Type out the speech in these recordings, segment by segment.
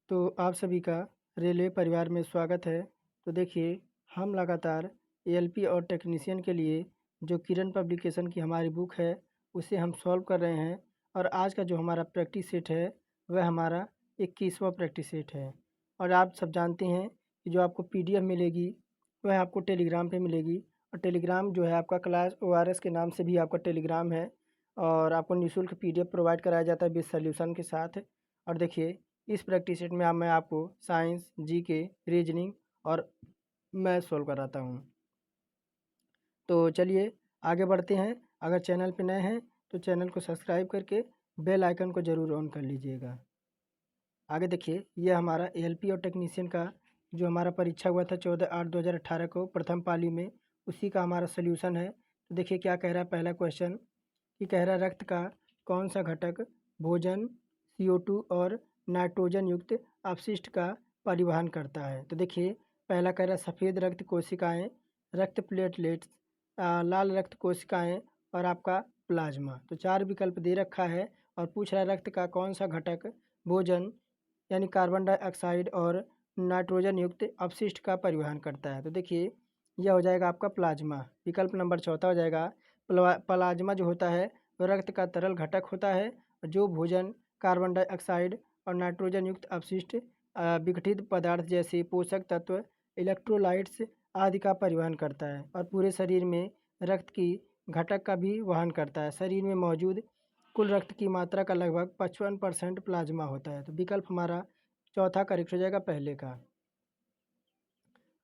तो आप सभी का रेलवे परिवार में स्वागत है। तो देखिए, हम लगातार एएलपी और टेक्नीशियन के लिए जो किरण पब्लिकेशन की हमारी बुक है, उसे हम सॉल्व कर रहे हैं। और आज का जो हमारा प्रैक्टिस सेट है, वह हमारा 21वां प्रैक्टिस सेट है। और आप सब जानते हैं कि जो आपको पीडीएफ मिलेगी, वह आपको टेलीग्राम पे मिलेगी। और टेलीग्राम जो है आपका क्लास ओआरएस के नाम से भी आपका टेलीग्राम है। और आपको निःशुल्क पीडीएफ प्रोवाइड कराया जाता है विद सॉल्यूशन के साथ। और देखिए, इस प्रैक्टिस सेट में मैं आपको साइंस, जीके, रीजनिंग और मैथ सॉल्व कराता हूँ। तो चलिए आगे बढ़ते हैं। अगर चैनल पे नए हैं तो चैनल को सब्सक्राइब करके बेल आइकन को ज़रूर ऑन कर लीजिएगा। आगे देखिए, यह हमारा एएलपी और टेक्नीशियन का जो हमारा परीक्षा हुआ था 14/8/2018 को प्रथम पाली में, उसी का हमारा सोल्यूशन है। तो देखिए क्या कह रहा है पहला क्वेश्चन, कि कह रहा है रक्त का कौन सा घटक भोजन, CO2 और नाइट्रोजन युक्त अपशिष्ट का परिवहन करता है। तो देखिए, पहला कह रहा है सफ़ेद रक्त कोशिकाएं, रक्त प्लेटलेट्स, लाल रक्त कोशिकाएं और आपका प्लाज्मा। तो चार विकल्प दे रखा है और पूछ रहा है रक्त का कौन सा घटक भोजन यानी कार्बन डाइऑक्साइड और नाइट्रोजन युक्त अपशिष्ट का परिवहन करता है। तो देखिए, यह हो जाएगा आपका प्लाज्मा। विकल्प नंबर चौथा हो जाएगा प्लाज्मा जो होता है वह रक्त का तरल घटक होता है, जो भोजन, कार्बन डाइऑक्साइड और नाइट्रोजन युक्त अपशिष्ट, विघटित पदार्थ जैसे पोषक तत्व, इलेक्ट्रोलाइट्स आदि का परिवहन करता है। और पूरे शरीर में रक्त की घटक का भी वहन करता है। शरीर में मौजूद कुल रक्त की मात्रा का लगभग 55% प्लाज्मा होता है। तो विकल्प हमारा चौथा करेक्ट हो जाएगा पहले का।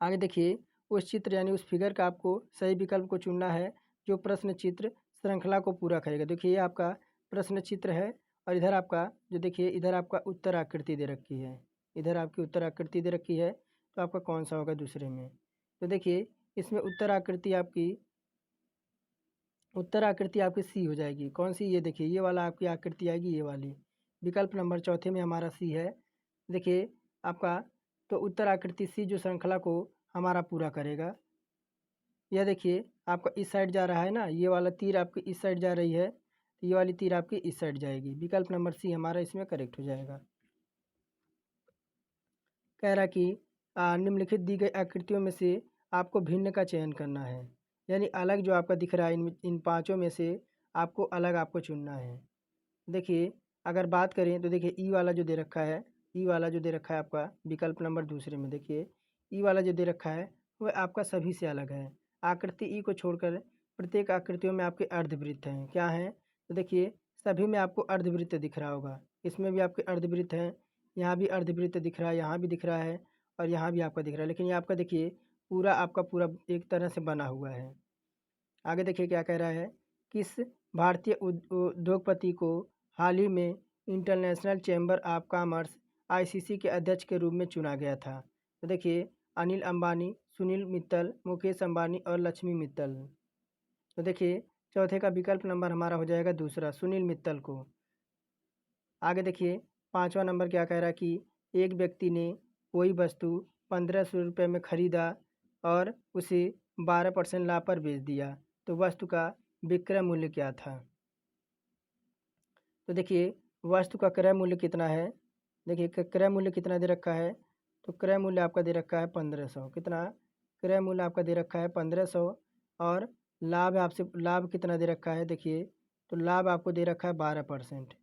आगे देखिए, उस चित्र यानी उस फिगर का आपको सही विकल्प को चुनना है जो प्रश्न चित्र श्रृंखला को पूरा करेगा। देखिए, ये आपका प्रश्न चित्र है और इधर आपका जो देखिए, इधर आपका उत्तर आकृति दे रखी है। इधर आपकी उत्तर आकृति दे रखी है, तो आपका कौन सा होगा दूसरे में। तो देखिए, इसमें उत्तर आकृति आपकी सी हो जाएगी। कौन सी, ये देखिए, ये वाला आपकी आकृति आएगी, ये वाली। विकल्प नंबर चौथे में हमारा सी है। देखिए आपका, तो उत्तर आकृति सी जो श्रृंखला को हमारा पूरा करेगा। यह देखिए आपका इस साइड जा रहा है ना, ये वाला तीर आपकी इस साइड जा रही है, तो ये वाली तीर आपकी इस साइड जाएगी। विकल्प नंबर सी हमारा इसमें करेक्ट हो जाएगा। कह रहा कि निम्नलिखित दी गई आकृतियों में से आपको भिन्न का चयन करना है। यानी अलग जो आपका दिख रहा है, इन पांचों में से आपको अलग आपको चुनना है। देखिए, अगर बात करें तो देखिए, ई वाला जो दे रखा है, ई वाला जो दे रखा है आपका विकल्प नंबर दूसरे में, देखिए ई वाला जो दे रखा है वह आपका सभी से अलग है। आकृति ई को छोड़कर प्रत्येक आकृतियों में आपके अर्धवृत्त हैं। क्या हैं? तो देखिए, सभी में आपको अर्धवृत्त दिख रहा होगा। इसमें भी आपके अर्धवृत्त हैं, यहाँ भी अर्धवृत्त दिख रहा है, यहाँ भी दिख रहा है और यहाँ भी आपका दिख रहा है। लेकिन ये आपका देखिए पूरा आपका पूरा एक तरह से बना हुआ है। आगे देखिए क्या कह रहा है, किस भारतीय उद्योगपति को हाल ही में international chamber of commerce ICC के अध्यक्ष के रूप में चुना गया था। तो देखिए, अनिल अंबानी, सुनील मित्तल, मुकेश अंबानी और लक्ष्मी मित्तल। तो देखिए, चौथे का विकल्प नंबर हमारा हो जाएगा दूसरा, सुनील मित्तल को। आगे देखिए, पाँचवा नंबर क्या कह रहा है कि एक व्यक्ति ने कोई वस्तु 1500 रुपये में खरीदा और उसे 12% लाभ पर बेच दिया, तो वस्तु का विक्रय मूल्य क्या था। तो देखिए, वस्तु का क्रय मूल्य कितना है। देखिए, क्रय मूल्य कितना दे रखा है, तो क्रय मूल्य आपका दे रखा है 1500। कितना क्रय मूल्य आपका दे रखा है 1500। और लाभ आपसे लाभ कितना दे रखा है, देखिए तो लाभ आपको दे रखा है 12%।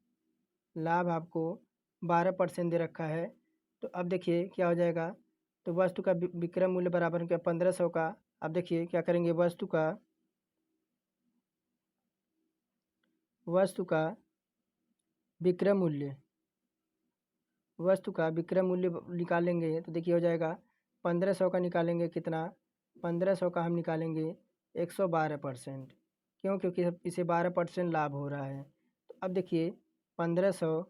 लाभ आपको 12% दे रखा है। तो अब देखिए क्या हो जाएगा, तो वस्तु का विक्रय मूल्य बराबर क्या 1500 का। अब देखिए क्या करेंगे, वस्तु का विक्रय मूल्य निकालेंगे। तो देखिए हो जाएगा 1500 का निकालेंगे कितना, 1500 का हम निकालेंगे 112%। क्यों? क्योंकि इसे 12% लाभ हो रहा है। तो अब देखिए 1500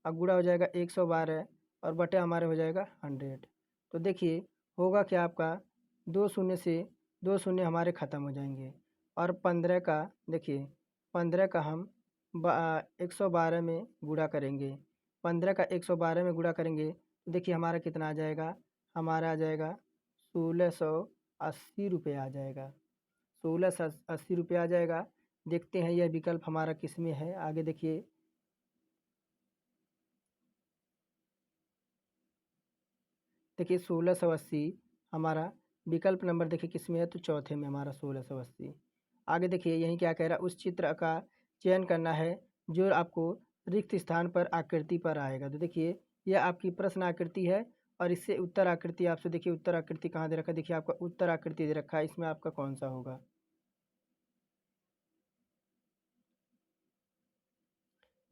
अब गुणा हो जाएगा 112 और बटे हमारे हो जाएगा 100। तो देखिए होगा क्या आपका, दो शून्य हमारे ख़त्म हो जाएंगे। और 15 का देखिए, 15 का हम 112 में गुणा करेंगे। 15 का 112 में गुणा करेंगे तो देखिए हमारा कितना आ जाएगा, हमारा आ जाएगा 1680 रुपये आ जाएगा। 1680 रुपये आ जाएगा। देखते हैं यह विकल्प हमारा किस में है। आगे देखिए, देखिए 1680 हमारा विकल्प नंबर देखिए किस में है, तो चौथे में हमारा 1680। आगे देखिए यहीं क्या कह रहा है, उस चित्र का चयन करना है जो आपको रिक्त स्थान पर आकृति पर आएगा। तो देखिए यह आपकी प्रश्न आकृति है और इससे उत्तर आकृति आपसे देखिए उत्तर आकृति कहाँ दे रखा है, देखिए आपका उत्तर आकृति दे रखा है, इसमें आपका कौन सा होगा।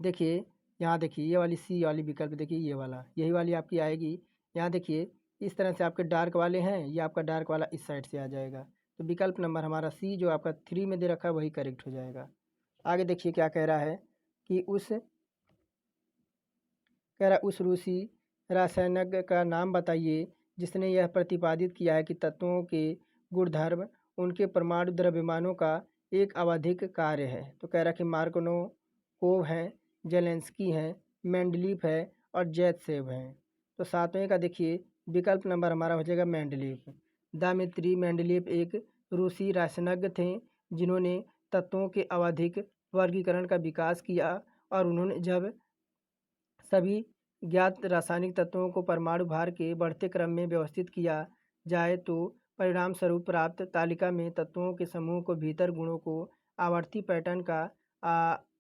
देखिए यहाँ देखिए ये वाली सी वाली विकल्प देखिए ये वाला यही वाली आपकी आएगी। यहाँ देखिए इस तरह से आपके डार्क वाले हैं, ये आपका डार्क वाला इस साइड से आ जाएगा। तो विकल्प नंबर हमारा सी जो आपका 3 में दे रखा है वही करेक्ट हो जाएगा। आगे देखिए क्या कह रहा है कि उस रूसी रसायनज्ञ का नाम बताइए जिसने यह प्रतिपादित किया है कि तत्वों के गुणधर्म उनके परमाणु द्रव्यमानों का एक आवधिक कार्य है। तो कह रहा है कि मार्कोनोव है, जेलेंस्की है, मेंडलीफ है और जैतसेव है। तो सातवें का देखिए विकल्प नंबर हमारा हो जाएगा मेंडलीफ। दामित्री मेंडलीफ एक रूसी रसायनज्ञ थे जिन्होंने तत्वों के आवधिक वर्गीकरण का विकास किया और उन्होंने जब सभी ज्ञात रासायनिक तत्वों को परमाणु भार के बढ़ते क्रम में व्यवस्थित किया जाए तो परिणाम स्वरूप प्राप्त तालिका में तत्वों के समूह को भीतर गुणों को आवर्ती पैटर्न का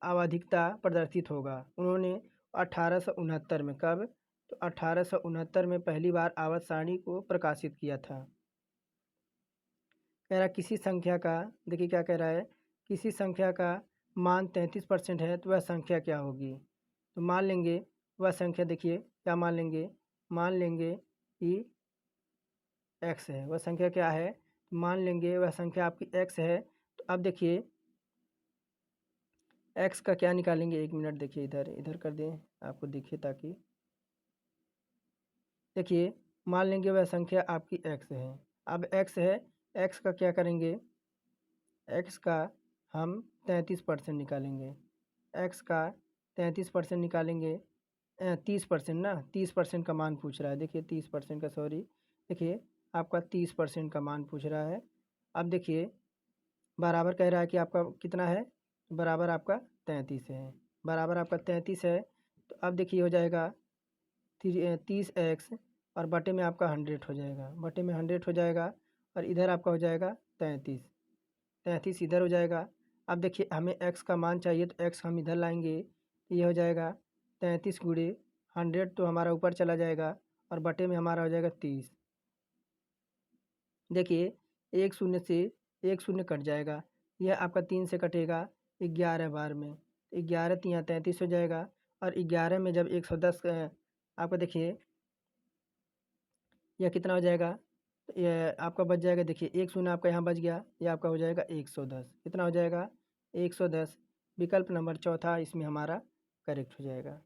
आवधिकता प्रदर्शित होगा। उन्होंने 1869 में कब, तो 1869 में पहली बार आवर्त सारणी को प्रकाशित किया था। कह रहा किसी संख्या का देखिए क्या कह रहा है, किसी संख्या का मान 33% है तो वह संख्या क्या होगी। तो मान लेंगे वह संख्या देखिए क्या मान लेंगे कि x है। वह संख्या क्या है, मान लेंगे वह संख्या आपकी x है। तो अब देखिए x का क्या निकालेंगे, एक मिनट देखिए इधर कर दें आपको दिखे ताकि देखिए मान लेंगे वह संख्या आपकी x है। अब x है, x का क्या करेंगे, x का हम 33% निकालेंगे। x का 33% निकालेंगे, 30% ना, 30% का मान पूछ रहा है। देखिए 30% का, सॉरी देखिए आपका 30% का मान पूछ रहा है। अब देखिए बराबर कह रहा है कि आपका कितना है, बराबर आपका 33 है, बराबर आपका 33 है। तो अब देखिए हो जाएगा 30x और बटे में आपका 100 हो जाएगा, बटे में 100 हो जाएगा और इधर आपका हो जाएगा 33 इधर हो जाएगा। अब देखिए हमें x का मान चाहिए तो x हम इधर लाएंगे तो ये हो जाएगा 33 गुणे 100 तो हमारा ऊपर चला जाएगा और बटे में हमारा हो जाएगा 30। देखिए एक शून्य से एक शून्य कट जाएगा, यह आपका 3 से कटेगा 11 बार में, 11 तियाँ 33 हो जाएगा और 11 में जब 110 आपका देखिए यह कितना हो जाएगा, यह आपका बच जाएगा। देखिए एक शून्य आपका यहाँ बच गया, यह आपका हो जाएगा 110। कितना हो जाएगा 110। विकल्प नंबर चौथा इसमें हमारा करेक्ट हो जाएगा।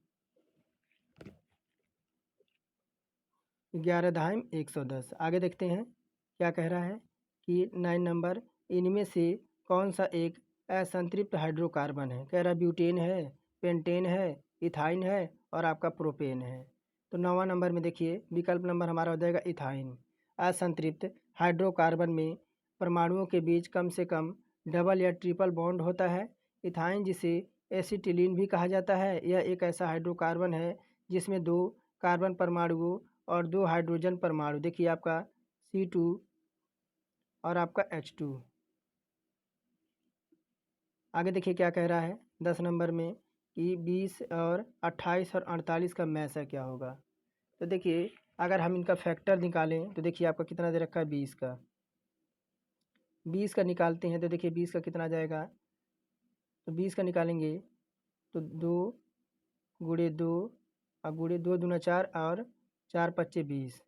11 धाम 110। आगे देखते हैं क्या कह रहा है कि 9 नंबर, इनमें से कौन सा एक असंतृप्त हाइड्रोकार्बन है। कह रहा ब्यूटेन है, पेंटेन है, इथाइन है और आपका प्रोपेन है। तो 9वां नंबर में देखिए विकल्प नंबर हमारा हो जाएगा इथाइन। असंतृप्त हाइड्रोकार्बन में परमाणुओं के बीच कम से कम डबल या ट्रिपल बॉन्ड होता है। इथाइन जिसे एसिटिलीन भी कहा जाता है, यह एक ऐसा हाइड्रोकार्बन है जिसमें 2 कार्बन परमाणुओं और 2 हाइड्रोजन परमाणु, देखिए आपका C2 और आपका H2। आगे देखिए क्या कह रहा है 10 नंबर में कि 20 और 28 और 48 का मैसा क्या होगा। तो देखिए अगर हम इनका फैक्टर निकालें तो देखिए आपका कितना दे रखा है 20 का, 20 का निकालते हैं तो देखिए 20 का कितना जाएगा, तो 20 का निकालेंगे तो 2 गुणे 2 और गुणे 2 दूना 4 और 4 पच्चे 20,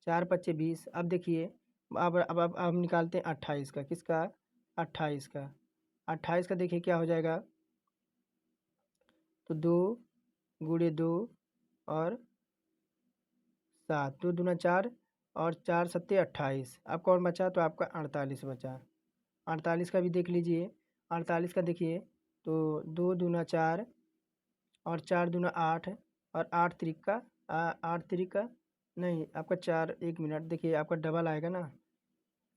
4 पच्चे 20। अब देखिए अब हम निकालते हैं 28 का, किसका 28 का, 28 का देखिए क्या हो जाएगा, तो 2 गुणे 2 और 7, 2 दूना 4 और 4 सत्ते 28। अब कौन बचा, तो आपका 48 बचा। 48 का भी देख लीजिए, 48 का देखिए तो 2 दूना 4 और 4 दूना 8 और 8 तिरिका 8 तिरिका नहीं आपका 4, एक मिनट देखिए आपका डबल आएगा ना,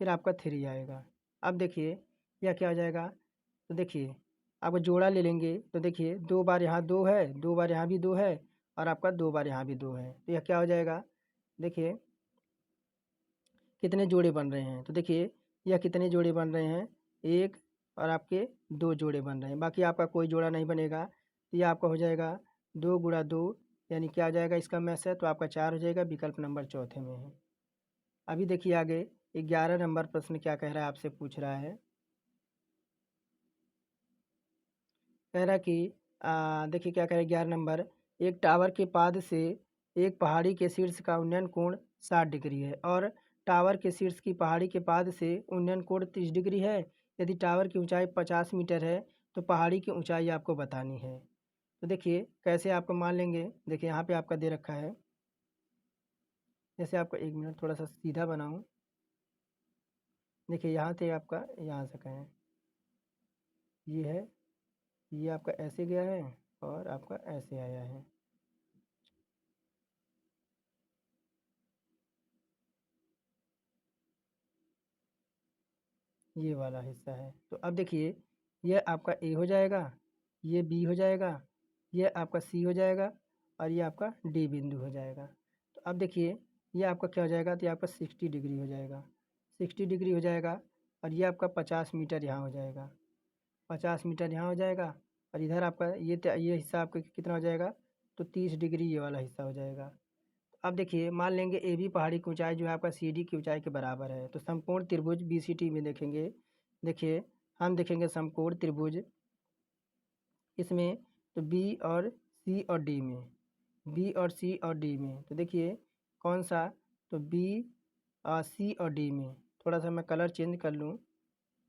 फिर आपका 3 आएगा। अब देखिए यह क्या हो जाएगा, तो देखिए आपको जोड़ा ले लेंगे तो देखिए 2 बार यहाँ 2 है, 2 बार यहाँ भी 2 है और आपका 2 बार यहाँ भी 2 है, तो यह क्या हो जाएगा देखिए कितने जोड़े बन रहे हैं। तो देखिए यह कितने जोड़े बन रहे हैं, 1 और आपके 2 जोड़े बन रहे हैं, बाकी आपका कोई जोड़ा नहीं बनेगा। तो यह आपका हो जाएगा 2 गुणा 2 यानी क्या आ जाएगा, इसका मैथ है तो आपका 4 हो जाएगा, विकल्प नंबर चौथे में है। अभी देखिए आगे 11 नंबर प्रश्न क्या कह रहा है, आपसे पूछ रहा है, कह रहा है कि देखिए क्या कह रहा है 11 नंबर, एक टावर के पाद से एक पहाड़ी के शीर्ष का उन्नयन कोण 60 डिग्री है और टावर के शीर्ष की पहाड़ी के पाद से उन्नयन कोण 30 डिग्री है। यदि टावर की ऊंचाई 50 मीटर है तो पहाड़ी की ऊंचाई आपको बतानी है। तो देखिए कैसे आपको मान लेंगे, देखिए यहाँ पे आपका दे रखा है, जैसे आपको 1 मिनट थोड़ा सा सीधा बनाऊँ। देखिए यहाँ से आपका यहाँ से कहें, ये है, ये आपका ऐसे गया है और आपका ऐसे आया है। ये वाला हिस्सा है। तो अब देखिए यह आपका ए हो जाएगा, ये बी हो जाएगा, यह आपका सी हो जाएगा और ये आपका डी बिंदु हो जाएगा। तो अब देखिए ये आपका क्या हो जाएगा, तो ये आपका 60 डिग्री हो जाएगा, 60 डिग्री हो जाएगा और ये आपका 50 मीटर यहाँ हो जाएगा, 50 मीटर यहाँ हो जाएगा और इधर आपका ये हिस्सा आपका कितना हो जाएगा, तो 30 डिग्री ये वाला हिस्सा हो जाएगा। अब देखिए मान लेंगे ए बी पहाड़ी की ऊंचाई जो है आपका सी डी की ऊंचाई के बराबर है, तो समकोण त्रिभुज बी सी टी में देखेंगे। देखिए हम देखेंगे समकोण त्रिभुज इसमें, तो बी और सी और डी में, बी और सी और डी में, तो देखिए कौन सा, तो बी सी और डी में, थोड़ा सा मैं कलर चेंज कर लूँ,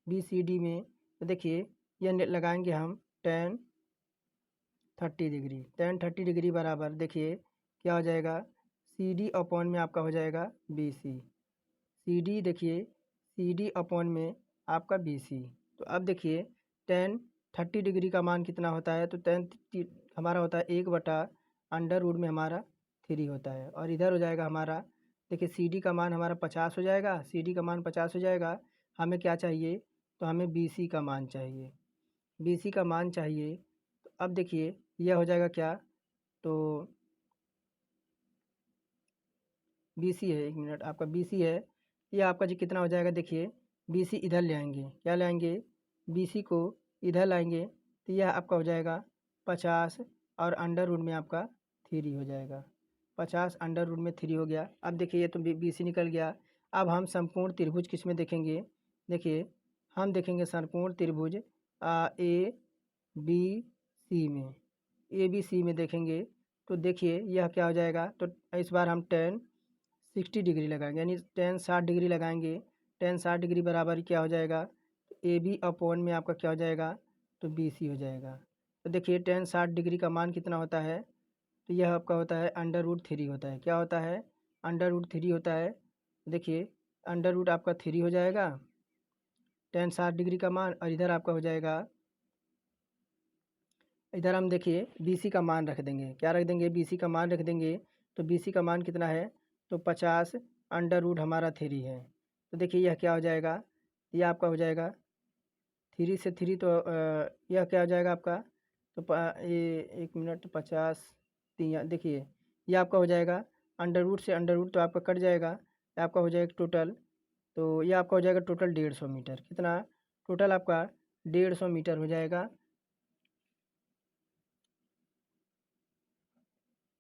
बी सी डी में, तो देखिए यह लगाएंगे हम टेन 30 डिग्री, टेन 30 डिग्री बराबर देखिए क्या हो जाएगा, सी डी अपॉन में आपका हो जाएगा बी सी, सी डी देखिए सी डी अपॉन में आपका बी सी। तो अब देखिए टेन 30 डिग्री का मान कितना होता है, तो टेन हमारा होता है 1/√, में हमारा 3 होता है और इधर हो जाएगा हमारा, देखिए सी डी का मान हमारा 50 हो जाएगा, सी डी का मान 50 हो जाएगा, हमें क्या चाहिए, तो हमें बी सी का मान चाहिए, बी सी का मान चाहिए। तो अब देखिए यह हो जाएगा क्या, तो बी सी है, 1 मिनट, आपका बी सी है, ये आपका जी कितना हो जाएगा, देखिए बी सी इधर ले आएंगे, क्या लाएंगे, बी सी को इधर लाएंगे, तो यह आपका हो जाएगा 50 और अंडर रूट में आपका 3 हो जाएगा, 50 अंडर रूट में 3 हो गया। अब देखिए ये तो बी सी निकल गया। अब हम समकोण त्रिभुज किस में देखेंगे, देखिए हम देखेंगे समकोण त्रिभुज ए बी सी में, ए बी सी में देखेंगे। तो देखिए यह क्या हो जाएगा, तो इस बार हम टेन 60 डिग्री लगाएंगे, यानी टेन 60 डिग्री लगाएंगे, टेन 60 डिग्री बराबर क्या हो जाएगा, तो ए बी अपॉन में आपका क्या हो जाएगा, तो बी सी हो जाएगा। तो देखिए टेन 60 डिग्री का मान कितना होता है, तो यह आपका होता है अंडर रूट 3 होता है, क्या होता है, अंडर रूट 3 होता है। देखिए अंडर रूट आपका 3 हो जाएगा टेन 60 डिग्री का मान, और इधर आपका हो जाएगा, इधर हम देखिए बी सी का मान रख देंगे, क्या रख देंगे, बी सी का मान रख देंगे। तो बी सी का मान कितना है, तो 50 अंडर रूट हमारा 3 है। तो देखिए यह क्या हो जाएगा, यह आपका हो जाएगा 3 से 3, तो यह क्या हो जाएगा आपका, तो ये 1 मिनट, 50 3, देखिए यह आपका हो जाएगा अंडर रूट से अंडर रूट, तो आपका कट जाएगा, यह आपका हो जाएगा टोटल, तो यह आपका हो जाएगा टोटल 150 मीटर, कितना, टोटल आपका 150 मीटर हो जाएगा।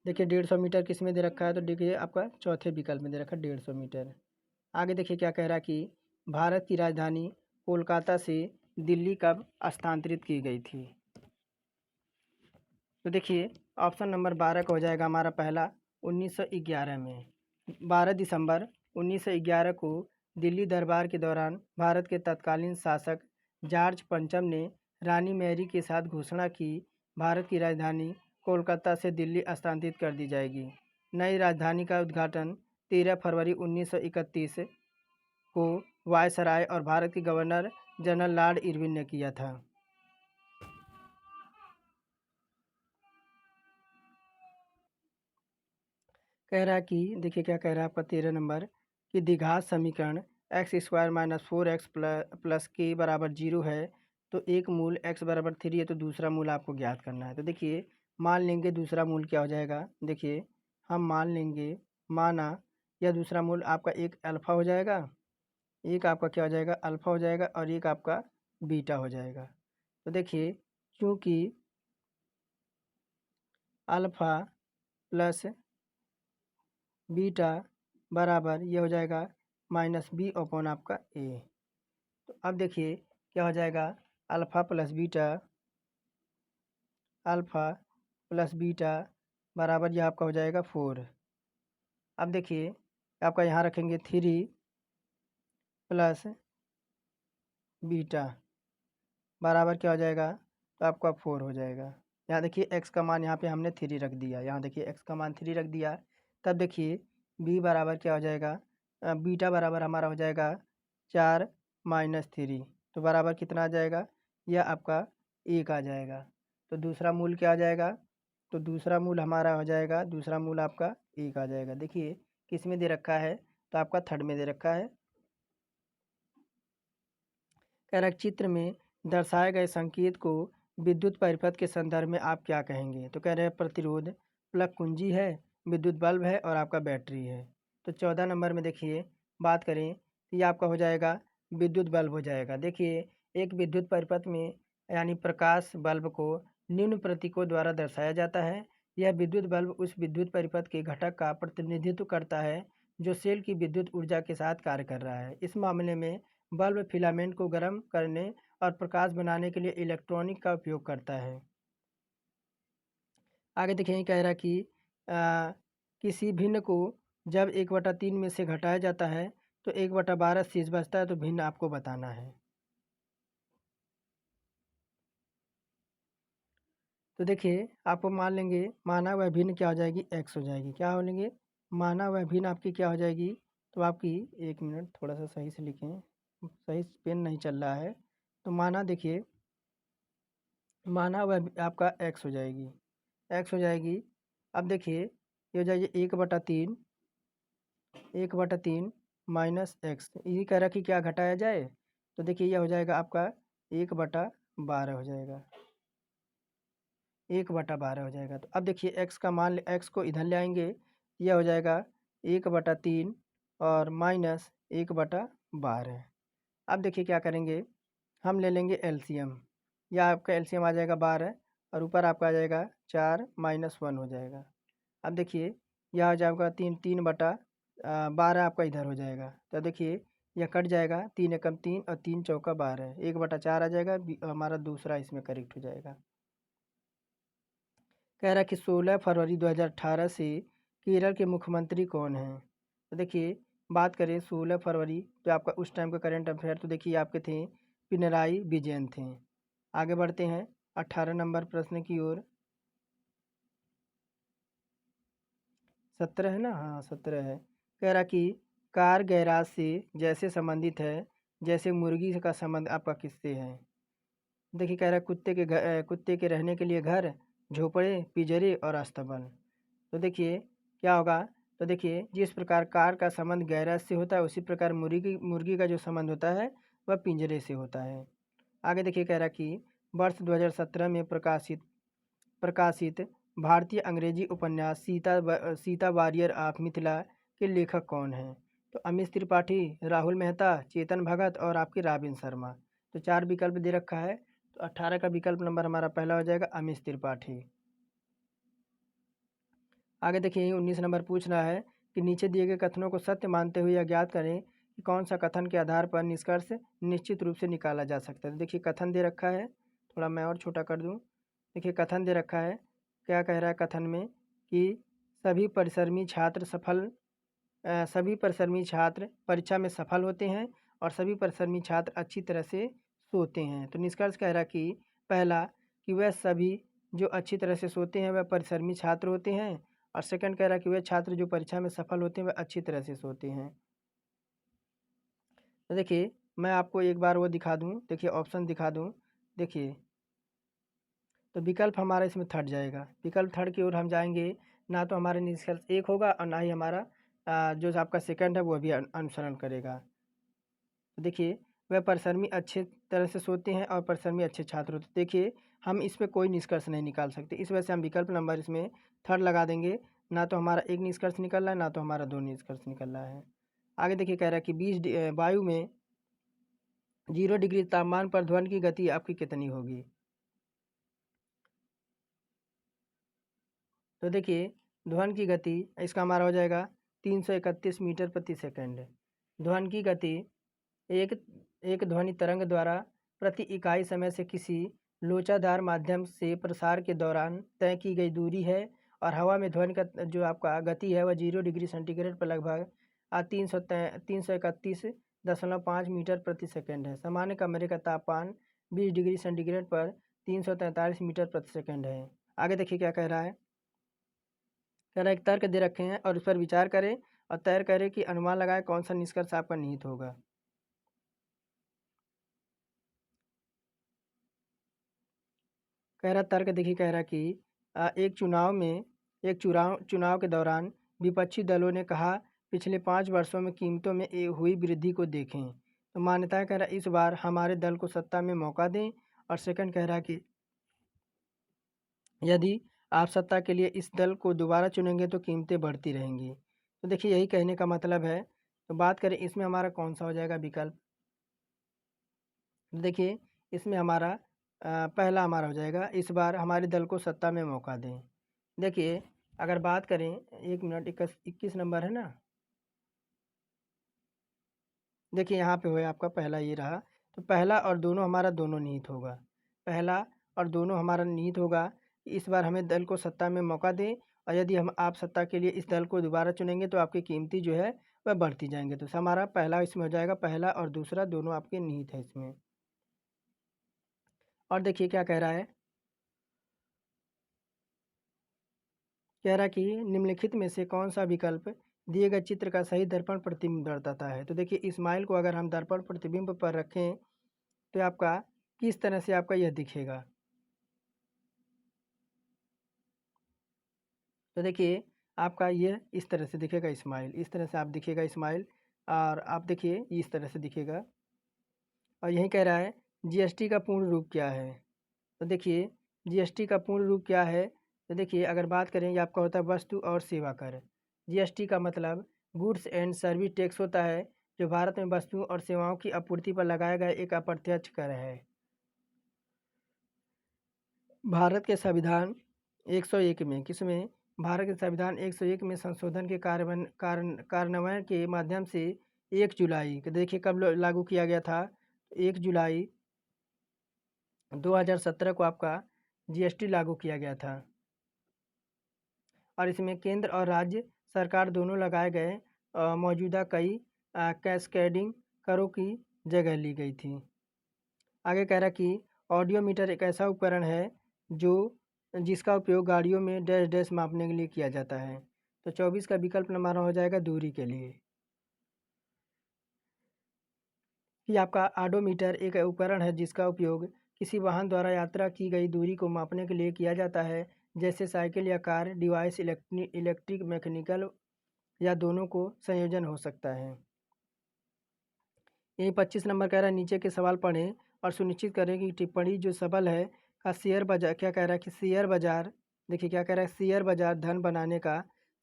देखिए 150 मीटर किस में दे रखा है, तो देखिए आपका चौथे विकल्प में दे रखा है 150 मीटर। आगे देखिए क्या कह रहा है कि भारत की राजधानी कोलकाता से दिल्ली कब स्थानांतरित की गई थी। तो देखिए ऑप्शन नंबर 12 का हो जाएगा हमारा पहला 1911 में, 12 दिसंबर 1911 को दिल्ली दरबार के दौरान भारत के तत्कालीन शासक जॉर्ज पंचम ने रानी मैरी के साथ घोषणा की, भारत की राजधानी कोलकाता से दिल्ली स्थानांतरित कर दी जाएगी। नई राजधानी का उद्घाटन 13 फरवरी 1931 को वायसराय और भारत के गवर्नर जनरल लॉर्ड इरविन ने किया था। कह रहा है कि देखिए क्या कह रहा है आपका 13 नंबर, कि द्विघात समीकरण x² - 4x प्लस के बराबर 0 है, तो एक मूल x बराबर 3 है, तो दूसरा मूल आपको ज्ञात करना है। तो देखिए मान लेंगे दूसरा मूल क्या हो जाएगा, देखिए हम मान लेंगे, माना यह दूसरा मूल आपका एक अल्फ़ा हो जाएगा, एक आपका क्या हो जाएगा अल्फ़ा हो जाएगा और एक आपका बीटा हो जाएगा। तो देखिए चूँकि अल्फ़ा प्लस बीटा बराबर ये हो जाएगा माइनस बी अपॉन आपका ए। तो अब देखिए क्या हो जाएगा अल्फ़ा प्लस बीटा बराबर यह आपका हो जाएगा 4। अब देखिए आपका यहाँ रखेंगे 3 प्लस बीटा बराबर क्या हो जाएगा, तो आपका 4 हो जाएगा। यहाँ देखिए एक्स का मान यहाँ पे हमने 3 रख दिया, यहाँ देखिए एक्स का मान 3 रख दिया। तब देखिए बी बराबर क्या हो जाएगा, बीटा बराबर हमारा हो जाएगा 4 माइनस 3, तो बराबर कितना आ जाएगा, यह आपका 1 आ जाएगा। तो दूसरा मूल क्या आ जाएगा, तो दूसरा मूल हमारा हो जाएगा, दूसरा मूल आपका 1 आ जाएगा। देखिए किस में दे रखा है, तो आपका थर्ड में दे रखा है। कह रहा है चित्र में दर्शाए गए संकेत को विद्युत परिपथ के संदर्भ में आप क्या कहेंगे। तो कह रहे हैं प्रतिरोध, प्लग कुंजी है, विद्युत बल्ब है और आपका बैटरी है। तो 14 नंबर में देखिए बात करें तो ये आपका हो जाएगा विद्युत बल्ब हो जाएगा। देखिए एक विद्युत परिपथ में यानी प्रकाश बल्ब को निम्न प्रतीकों द्वारा दर्शाया जाता है। यह विद्युत बल्ब उस विद्युत परिपथ के घटक का प्रतिनिधित्व करता है जो सेल की विद्युत ऊर्जा के साथ कार्य कर रहा है। इस मामले में बल्ब फिलामेंट को गर्म करने और प्रकाश बनाने के लिए इलेक्ट्रॉनिक का उपयोग करता है। आगे देखिए कह रहा है कि किसी भिन्न को जब 1/3 में से घटाया जाता है तो 1/12 शेष बचता है, तो भिन्न आपको बताना है। तो देखिए आपको मान लेंगे माना वह भिन्न क्या हो जाएगी, एक्स हो जाएगी। क्या हो लेंगे, माना वह भिन्न आपकी क्या हो जाएगी, तो आपकी 1 मिनट थोड़ा सा सही से लिखें, सही पेन नहीं चल रहा है। तो माना देखिए माना वह आपका एक्स हो जाएगी, एक्स हो जाएगी। अब देखिए ये हो जाएगी 1/3, 1/3 माइनस एक्स, ये कह रहा कि क्या घटाया जाए, तो देखिए यह हो जाएगा आपका 1/12 हो जाएगा, 1/12 हो जाएगा। तो अब देखिए एक्स का मान एक्स को इधर ले आएंगे, यह हो जाएगा 1/3 और माइनस 1/12। अब देखिए क्या करेंगे, हम ले लेंगे एलसीएम, या आपका एलसीएम आ जाएगा 12 और ऊपर आपका आ जाएगा 4 माइनस 1 हो जाएगा। अब देखिए यह हो जाएगा 3/12 आपका इधर हो जाएगा। तो देखिए यह कट जाएगा, 3 एकम 3 और 3 चौका 12, 1/4 आ जाएगा, हमारा दूसरा इसमें करेक्ट हो जाएगा। कह रहा है कि 16 फरवरी 2018 से केरल के मुख्यमंत्री कौन हैं। तो देखिए बात करें 16 फरवरी जो आपका उस टाइम का करंट अफेयर, तो देखिए आपके थे पिनराई विजयन थे। आगे बढ़ते हैं 18 नंबर प्रश्न की ओर। 17 है ना, हाँ 17 है। कह रहा कि कार गैराज से जैसे संबंधित है जैसे मुर्गी का संबंध आपका किससे है। देखिए कह रहा है कुत्ते के रहने के लिए घर, झोपड़े, पिंजरे और अस्तबल। तो देखिए क्या होगा, तो देखिए जिस प्रकार कार का संबंध गैराज से होता है उसी प्रकार मुर्गी का जो संबंध होता है वह पिंजरे से होता है। आगे देखिए कह रहा कि वर्ष 2017 में प्रकाशित भारतीय अंग्रेजी उपन्यास सीता वारियर ऑफ मिथिला के लेखक कौन हैं। तो अमिश त्रिपाठी, राहुल मेहता, चेतन भगत और आपके रॉबिन शर्मा। तो 4 विकल्प दे रखा है, तो 18 का विकल्प नंबर हमारा पहला हो जाएगा अमिश त्रिपाठी। आगे देखिए 19 नंबर पूछ रहा है कि नीचे दिए गए कथनों को सत्य मानते हुए यह ज्ञात करें कि कौन सा कथन के आधार पर निष्कर्ष निश्चित रूप से निकाला जा सकता है। तो देखिए कथन दे रखा है, थोड़ा मैं और छोटा कर दूं। देखिए कथन दे रखा है, क्या कह रहा है कथन में कि सभी परिश्रमी छात्र परीक्षा में सफल होते हैं और सभी परिश्रमी छात्र अच्छी तरह से सोते हैं। तो निष्कर्ष कह रहा है कि पहला कि वह सभी जो अच्छी तरह से सोते हैं वह परिश्रमी छात्र होते हैं, और सेकंड कह रहा है कि वह छात्र जो परीक्षा में सफल होते हैं वह अच्छी तरह से सोते हैं। तो देखिए मैं आपको एक बार वो दिखा दूं, देखिए ऑप्शन दिखा दूं। देखिए तो विकल्प हमारा इसमें थर्ड जाएगा, विकल्प थर्ड की ओर हम जाएंगे, ना तो हमारा निष्कर्ष एक होगा और ना ही हमारा जो आपका सेकंड है वो भी अनुसरण करेगा। तो देखिए वह परिश्रमी अच्छे तरह से सोते हैं और परिश्रमी अच्छे छात्र होते हैं। देखिए हम इस पर कोई निष्कर्ष नहीं निकाल सकते, इस वजह से हम विकल्प नंबर इसमें थर्ड लगा देंगे, ना तो हमारा एक निष्कर्ष निकल रहा है, ना तो हमारा दो निष्कर्ष निकल रहा है। आगे देखिए कह रहा है कि वायु में 0 डिग्री तापमान पर ध्वनि की गति आपकी कितनी होगी। तो देखिए ध्वनि की गति इसका हमारा हो जाएगा 331 मीटर प्रति सेकंड। ध्वनि की गति एक एक ध्वनि तरंग द्वारा प्रति इकाई समय से किसी लोचादार माध्यम से प्रसार के दौरान तय की गई दूरी है, और हवा में ध्वनि का जो आपका गति है वह 0 डिग्री सेंटीग्रेड पर लगभग 331.5 मीटर प्रति सेकंड है। सामान्य कमरे का तापमान 20 डिग्री सेंटीग्रेड पर 343 मीटर प्रति सेकंड है। आगे देखिए क्या कह रहा है। कह रहा है एक तर्क दे रखे हैं और उस पर विचार करें और तय करें कि अनुमान लगाए कौन सा निष्कर्ष आपका निहित होगा। कह रहा तर्क देखिए कह रहा कि एक चुनाव के दौरान विपक्षी दलों ने कहा पिछले 5 वर्षों में कीमतों में हुई वृद्धि को देखें। तो मान्यता कह रहा इस बार हमारे दल को सत्ता में मौका दें। और सेकंड कह रहा कि यदि आप सत्ता के लिए इस दल को दोबारा चुनेंगे तो कीमतें बढ़ती रहेंगी। तो देखिए यही कहने का मतलब है। तो बात करें इसमें हमारा कौन सा हो जाएगा विकल्प। देखिए इसमें हमारा पहला हमारा हो जाएगा इस बार हमारे दल को सत्ता में मौका दें। देखिए अगर बात करें 1 मिनट 21 नंबर है ना। देखिए यहाँ पे हुआ आपका पहला ये रहा। तो पहला और दोनों हमारा दोनों निहित होगा। पहला और दोनों हमारा निहित होगा इस बार हमें दल को सत्ता में मौका दें, और यदि हम आप सत्ता के लिए इस दल को दोबारा चुनेंगे तो आपकी कीमती जो है वह बढ़ती जाएंगे। तो हमारा पहला इसमें हो जाएगा, पहला और दूसरा दोनों आपके निहित है इसमें। और देखिए क्या कह रहा है। कह रहा कि निम्नलिखित में से कौन सा विकल्प दिए गए चित्र का सही दर्पण प्रतिबिंब दर्शाता है। तो देखिए इस्माइल को अगर हम दर्पण प्रतिबिंब पर रखें तो आपका किस तरह से आपका यह दिखेगा। तो देखिए आपका यह इस तरह से दिखेगा इस्माइल, इस तरह से आप दिखेगा इस्माइल, और आप देखिए इस तरह से दिखेगा। और यही कह रहा है जीएसटी का पूर्ण रूप क्या है। तो देखिए जीएसटी का पूर्ण रूप क्या है। तो देखिए अगर बात करें ये आपका होता है वस्तु और सेवा कर। जीएसटी का मतलब गुड्स एंड सर्विस टैक्स होता है, जो भारत में वस्तुओं और सेवाओं की आपूर्ति पर लगाया गया एक अप्रत्यक्ष कर है। भारत के संविधान 101 में किसमें भारत के संविधान 101 में संशोधन के कार्यान्वयन के माध्यम से 1 जुलाई देखिए कब लागू किया गया था। 1 जुलाई 2017 को आपका जीएसटी लागू किया गया था, और इसमें केंद्र और राज्य सरकार दोनों लगाए गए मौजूदा कई कैस्केडिंग करों की जगह ली गई थी। आगे कह रहा कि ऑडियोमीटर एक ऐसा उपकरण है जो जिसका उपयोग गाड़ियों में डैश डैश मापने के लिए किया जाता है। तो 24 का विकल्प नंबर हो जाएगा दूरी के लिए। कि आपका ऑडोमीटर एक उपकरण है जिसका उपयोग किसी वाहन द्वारा यात्रा की गई दूरी को मापने के लिए किया जाता है, जैसे साइकिल या कार डिवाइस इलेक्ट्रिक मैकेनिकल या दोनों को संयोजन हो सकता है। यही 25 नंबर कह रहा है नीचे के सवाल पढ़ें और सुनिश्चित करें कि टिप्पणी जो सबल है का शेयर बाजार क्या कह रहा है कि शेयर बाजार देखिए क्या कह रहा है शेयर बाजार धन बनाने का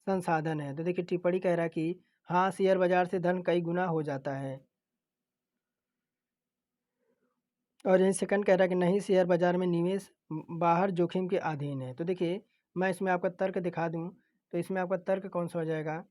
संसाधन है। तो देखिए टिप्पणी कह रहा है कि हाँ शेयर बाजार से धन कई गुना हो जाता है। और यही सेकंड कह रहा है कि नहीं शेयर बाजार में निवेश बाहर जोखिम के अधीन है। तो देखिए मैं इसमें आपका तर्क दिखा दूं तो इसमें आपका तर्क कौन सा हो जाएगा।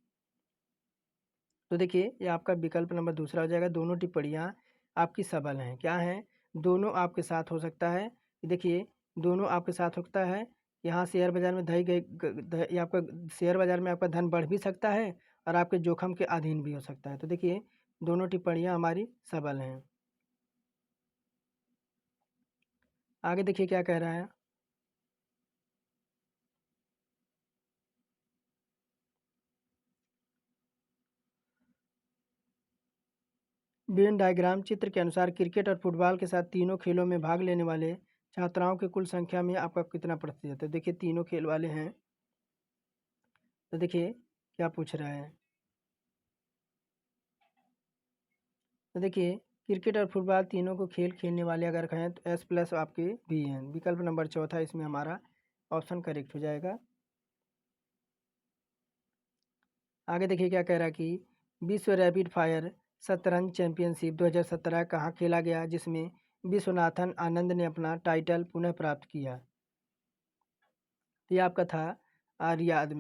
तो देखिए ये आपका विकल्प नंबर दूसरा हो जाएगा, दोनों टिप्पणियाँ आपकी सबल हैं। क्या हैं, दोनों आपके साथ हो सकता है। देखिए दोनों आपके साथ होता है। यहाँ शेयर बाजार में ये आपका शेयर बाजार में आपका धन बढ़ भी सकता है और आपके जोखिम के अधीन भी हो सकता है। तो देखिए दोनों टिप्पणियाँ हमारी सबल हैं। आगे देखिए क्या कह रहा है। वेन डायग्राम चित्र के अनुसार क्रिकेट और फुटबॉल के साथ तीनों खेलों में भाग लेने वाले छात्राओं की कुल संख्या में आपका कितना प्रतिशत है। देखिए तीनों खेल वाले हैं। तो देखिए क्या पूछ रहा है। तो देखिए क्रिकेट और फुटबॉल तीनों को खेल खेलने वाले अगर कहें तो एस प्लस आपके भी हैं। विकल्प नंबर चौथा इसमें हमारा ऑप्शन करेक्ट हो जाएगा। आगे देखिए क्या कह रहा है कि विश्व रैपिड फायर शतरंज चैंपियनशिप 2017 कहाँ खेला गया, जिसमें विश्वनाथन आनंद ने अपना टाइटल पुनः प्राप्त किया। ये आपका था रियाद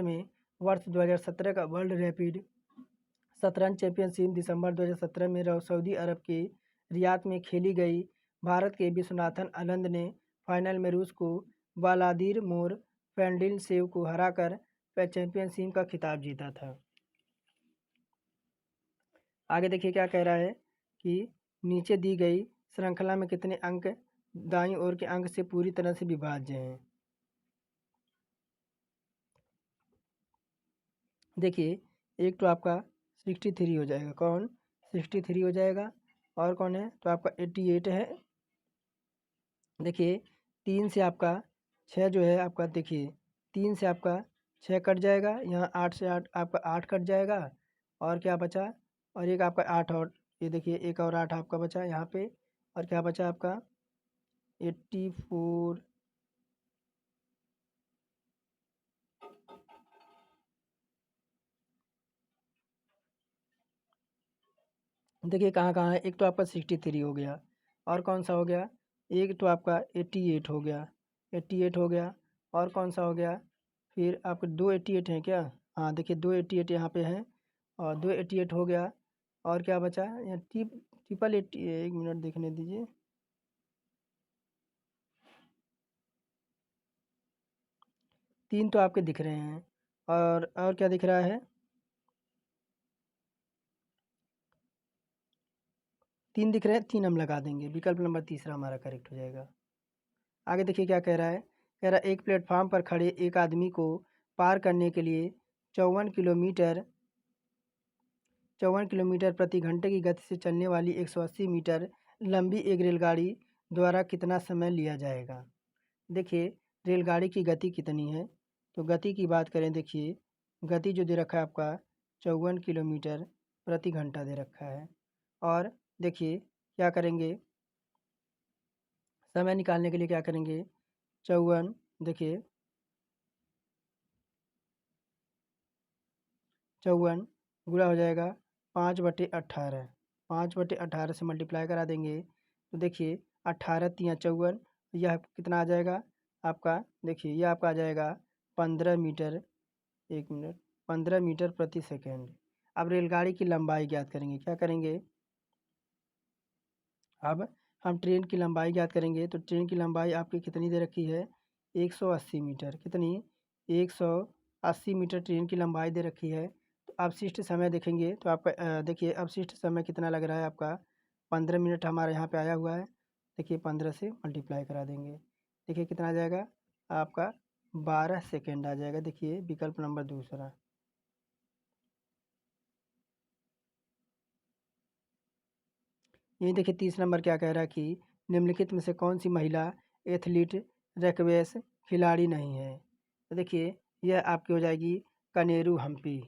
में वर्ष 2017 का वर्ल्ड रैपिड शतरंज चैंपियनशिप दिसंबर 2017 में सऊदी अरब के रियाद में खेली गई। भारत के विश्वनाथन आनंद ने फाइनल में रूस को वालादिर मोर फेंडिलसेव को हराकर चैंपियनशिप का खिताब जीता था। आगे देखिए क्या कह रहा है कि नीचे दी गई श्रृंखला में कितने अंक दाईं ओर के अंक से पूरी तरह से विभाज्य हैं। देखिए एक तो आपका 63 हो जाएगा, कौन 63 हो जाएगा, और कौन है तो आपका 88 है। देखिए 3 से आपका 6 जो है आपका, देखिए 3 से आपका 6 कट जाएगा, यहाँ 8 से 8 आपका 8 कट जाएगा, और क्या बचा, और एक आपका 8 और ये देखिए एक और 8 आपका बचा यहाँ पे, और क्या बचा आपका 84। देखिए कहाँ कहाँ है, एक तो आपका 63 हो गया, और कौन सा हो गया, एक तो आपका 88 हो गया, 88 हो गया, और कौन सा हो गया, फिर आपके 2 88 हैं क्या, हाँ देखिए 2 88 यहाँ पे हैं, और 2 88 हो गया, और क्या बचा यहाँ ट्रिपल 80, एक मिनट देखने दीजिए, तीन तो आपके दिख रहे हैं, और क्या दिख रहा है, तीन दिख रहे हैं, तीन हम लगा देंगे, विकल्प नंबर तीसरा हमारा करेक्ट हो जाएगा। आगे देखिए क्या कह रहा है, कह रहा है एक प्लेटफॉर्म पर खड़े एक आदमी को पार करने के लिए 54 किलोमीटर प्रति घंटे की गति से चलने वाली 180 मीटर लंबी एक रेलगाड़ी द्वारा कितना समय लिया जाएगा। देखिए रेलगाड़ी की गति कितनी है, तो गति की बात करें, देखिए गति जो दे रखा है आपका 54 किलोमीटर प्रति घंटा दे रखा है, और देखिए क्या करेंगे, समय निकालने के लिए क्या करेंगे, 54 देखिए 54 गुणा हो जाएगा 5/18, 5/18 से मल्टीप्लाई करा देंगे, तो देखिए 18 तिया 54, यह कितना आ जाएगा आपका, देखिए यह आपका आ जाएगा 15 मीटर, एक मिनट 15 मीटर प्रति सेकेंड। अब रेलगाड़ी की लंबाई ज्ञात करेंगे, क्या करेंगे, अब हम ट्रेन की लंबाई ज्ञात करेंगे, तो ट्रेन की लंबाई आपकी कितनी दे रखी है, 180 मीटर, कितनी 180 मीटर ट्रेन की लंबाई दे रखी है। तो अवशिष्ट समय देखेंगे तो आपका देखिए अवशिष्ट समय कितना लग रहा है आपका, 15 मिनट हमारे यहाँ पे आया हुआ है, देखिए 15 से मल्टीप्लाई करा देंगे, देखिए कितना आ जाएगा आपका 12 सेकेंड आ जाएगा। देखिए विकल्प नंबर दूसरा। यही देखिए 30 नंबर क्या कह रहा है कि निम्नलिखित में से कौन सी महिला एथलीट रेकवेस खिलाड़ी नहीं है, तो देखिए यह आपकी हो जाएगी कनेरू हम्पी।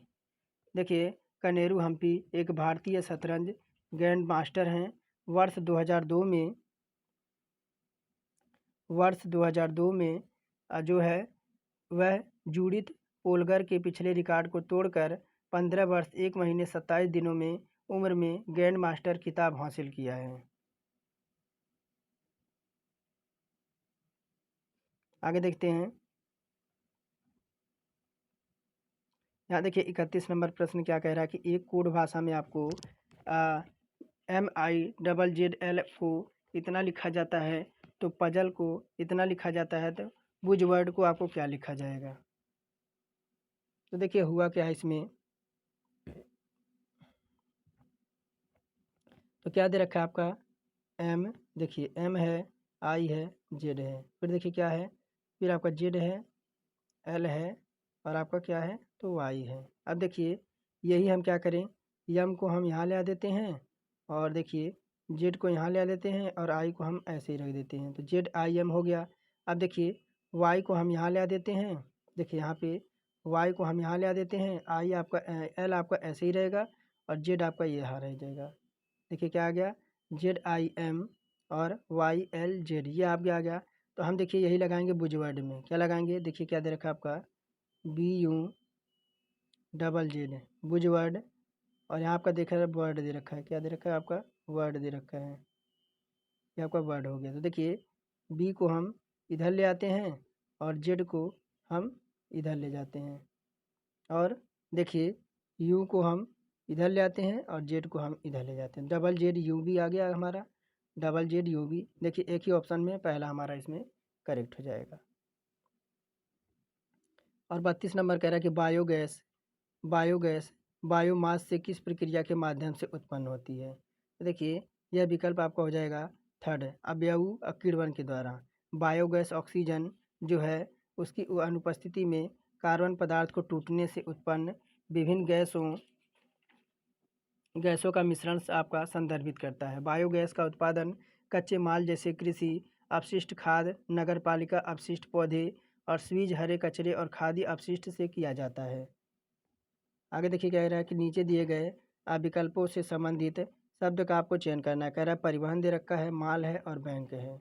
देखिए कनेरू हम्पी एक भारतीय शतरंज ग्रैंड मास्टर हैं। वर्ष 2002 में जो है वह जूडिथ पोलगर के पिछले रिकॉर्ड को तोड़कर 15 वर्ष 1 महीने 27 दिनों में उम्र में ग्रैंड मास्टर खिताब हासिल किया है। आगे देखते हैं, यहाँ देखिए 31 नंबर प्रश्न क्या कह रहा है कि एक कोड भाषा में आपको MIZZL को इतना लिखा जाता है, तो पजल को इतना लिखा जाता है, तो बुजवर्ड को आपको क्या लिखा जाएगा। तो देखिए हुआ क्या है इसमें, तो क्या दे रखा है आपका M, देखिए M है, I है, Z है, फिर देखिए क्या है, फिर आपका Z है, L है, और आपका क्या है तो Y है। अब देखिए यही हम क्या करें, M को हम यहाँ ले आ देते हैं, और देखिए Z को यहाँ ले आ देते हैं, और I को हम ऐसे ही रख देते हैं, तो ZIM हो गया। अब देखिए Y को हम यहाँ ले आ देते हैं, देखिए यहाँ पे Y को हम यहाँ ले आ देते हैं, I आपका L आपका ऐसे ही रहेगा, और Z आपका ये यहाँ रह जाएगा। देखिए क्या आ गया ZIM और YLZ, ये आपके आ गया। तो हम देखिए यही लगाएंगे बुजवर्ड में, क्या लगाएंगे, देखिए क्या दे रखा है आपका BU डबल जेड बुजवर्ड, और यहाँ आपका देखा है वर्ड दे रखा है, क्या दे रखा है आपका वर्ड दे रखा है, ये आपका वर्ड हो गया। तो देखिए बी को हम इधर ले आते हैं और जेड को हम इधर ले जाते हैं, और देखिए यू को हम इधर ले आते हैं और जेड को हम इधर ले जाते हैं। डबल जेड यू भी आ गया हमारा, डबल जेड यू भी। देखिए एक ही ऑप्शन में पहला हमारा इसमें करेक्ट हो जाएगा। और 32 नंबर कह रहा है कि बायोगैस बायोगैस बायोमास से किस प्रक्रिया के माध्यम से उत्पन्न होती है। तो देखिए यह विकल्प आपका हो जाएगा थर्ड, अवयव किण्वन के द्वारा। बायोगैस ऑक्सीजन जो है उसकी अनुपस्थिति में कार्बन पदार्थ को टूटने से उत्पन्न विभिन्न गैसों का मिश्रण से आपका संदर्भित करता है। बायोगैस का उत्पादन कच्चे माल जैसे कृषि अपशिष्ट, खाद, नगर पालिका अपशिष्ट, पौधे और स्वीज, हरे कचरे और खाद्य अपशिष्ट से किया जाता है। आगे देखिए कह रहा है कि नीचे दिए गए विकल्पों से संबंधित शब्द का आपको चयन करना है। कह रहा है परिवहन दे रखा है, माल है और बैंक है।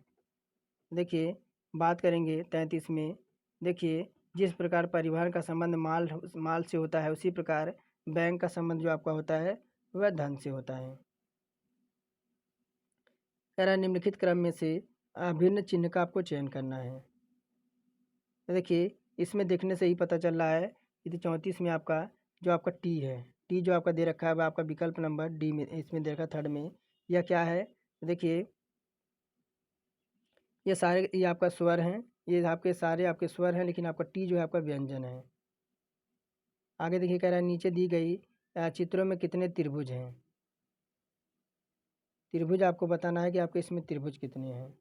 देखिए बात करेंगे 33 में। देखिए जिस प्रकार परिवहन का संबंध माल से होता है, उसी प्रकार बैंक का संबंध जो आपका होता है वह धन से होता है। कह रहा है निम्नलिखित क्रम में से भिन्न चिन्ह का आपको चयन करना है। तो देखिए इसमें देखने से ही पता चल रहा है कि 34 में आपका जो आपका टी है, टी जो आपका दे रखा है वह आपका विकल्प नंबर डी में इसमें दे रखा है थर्ड में। यह क्या है, देखिए ये आपका स्वर हैं, ये आपके सारे आपके स्वर हैं, लेकिन आपका टी जो है आपका व्यंजन है। आगे देखिए कह रहा है नीचे दी गई चित्रों में कितने त्रिभुज हैं। त्रिभुज आपको बताना है कि आपके इसमें त्रिभुज कितने हैं।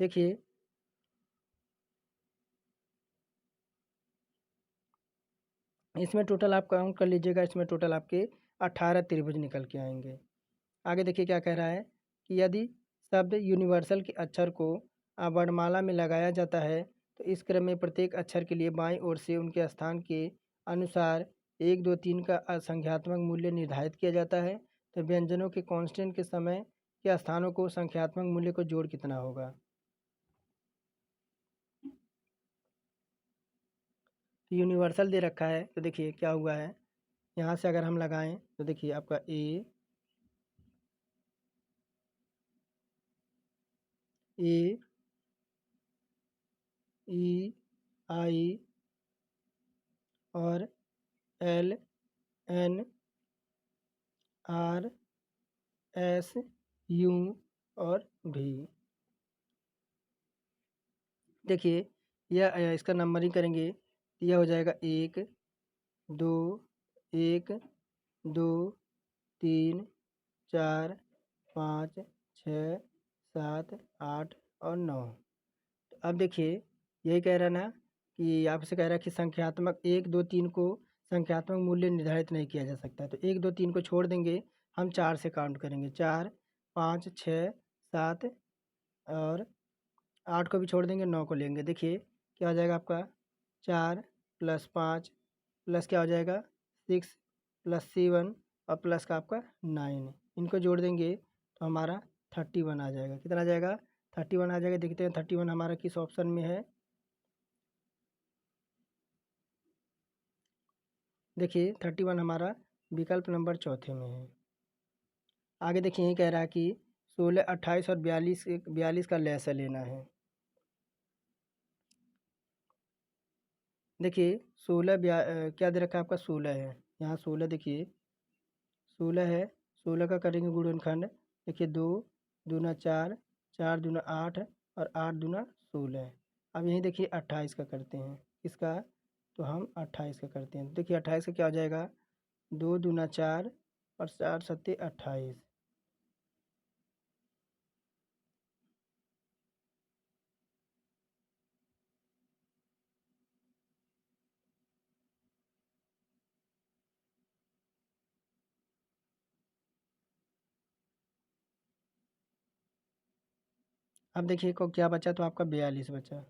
देखिए इसमें टोटल आप काउंट कर लीजिएगा, इसमें टोटल आपके 18 त्रिभुज निकल के आएंगे। आगे देखिए क्या कह रहा है कि यदि शब्द यूनिवर्सल के अक्षर को वर्णमाला में लगाया जाता है तो इस क्रम में प्रत्येक अक्षर के लिए बाईं ओर से उनके स्थान के अनुसार 1, 2, 3 का संख्यात्मक मूल्य निर्धारित किया जाता है। तो व्यंजनों के कांस्टेंट के समय के स्थानों को संख्यात्मक मूल्य को जोड़ कितना होगा। तो यूनिवर्सल दे रखा है, तो देखिए क्या हुआ है, यहाँ से अगर हम लगाएं तो देखिए आपका ए ई आई और L N R S U और भी। देखिए यह इसका नंबरिंग करेंगे तो यह हो जाएगा 1, 2, 1, 2, 3, 4, 5, 6, 7, 8 और 9। तो अब देखिए यही कह रहा है ना कि आपसे कह रहा है कि संख्यात्मक 1, 2, 3 को संख्यात्मक मूल्य निर्धारित नहीं किया जा सकता। तो 1, 2, 3 को छोड़ देंगे, हम 4 से काउंट करेंगे, 4, 5, 6, 7 और 8 को भी छोड़ देंगे, 9 को लेंगे। देखिए क्या हो जाएगा आपका 4 + 5 प्लस क्या हो जाएगा 6 + 7 और प्लस का आपका 9, इनको जोड़ देंगे तो हमारा 31 आ जाएगा। कितना आ जाएगा 31 आ जाएगा। देखते हैं 31 हमारा किस ऑप्शन में है। देखिए 31 हमारा विकल्प नंबर चौथे में है। आगे देखिए ये कह रहा है कि 16, 28 और 42 का लहसा लेना है। देखिए 16 क्या दे रखा है आपका 16 है, यहाँ 16 देखिए 16 है, 16 का करेंगे गुणनखंड। देखिए 2 दूना 4, 4 दूना 8 और 8 दूना 16। अब यहीं देखिए 28 का करते हैं, इसका तो हम 28 का करते हैं। देखिए 28 का क्या हो जाएगा 2 दूना 4 और 4 सत्ते 28। अब देखिए को क्या बचा, तो आपका 42 बचा।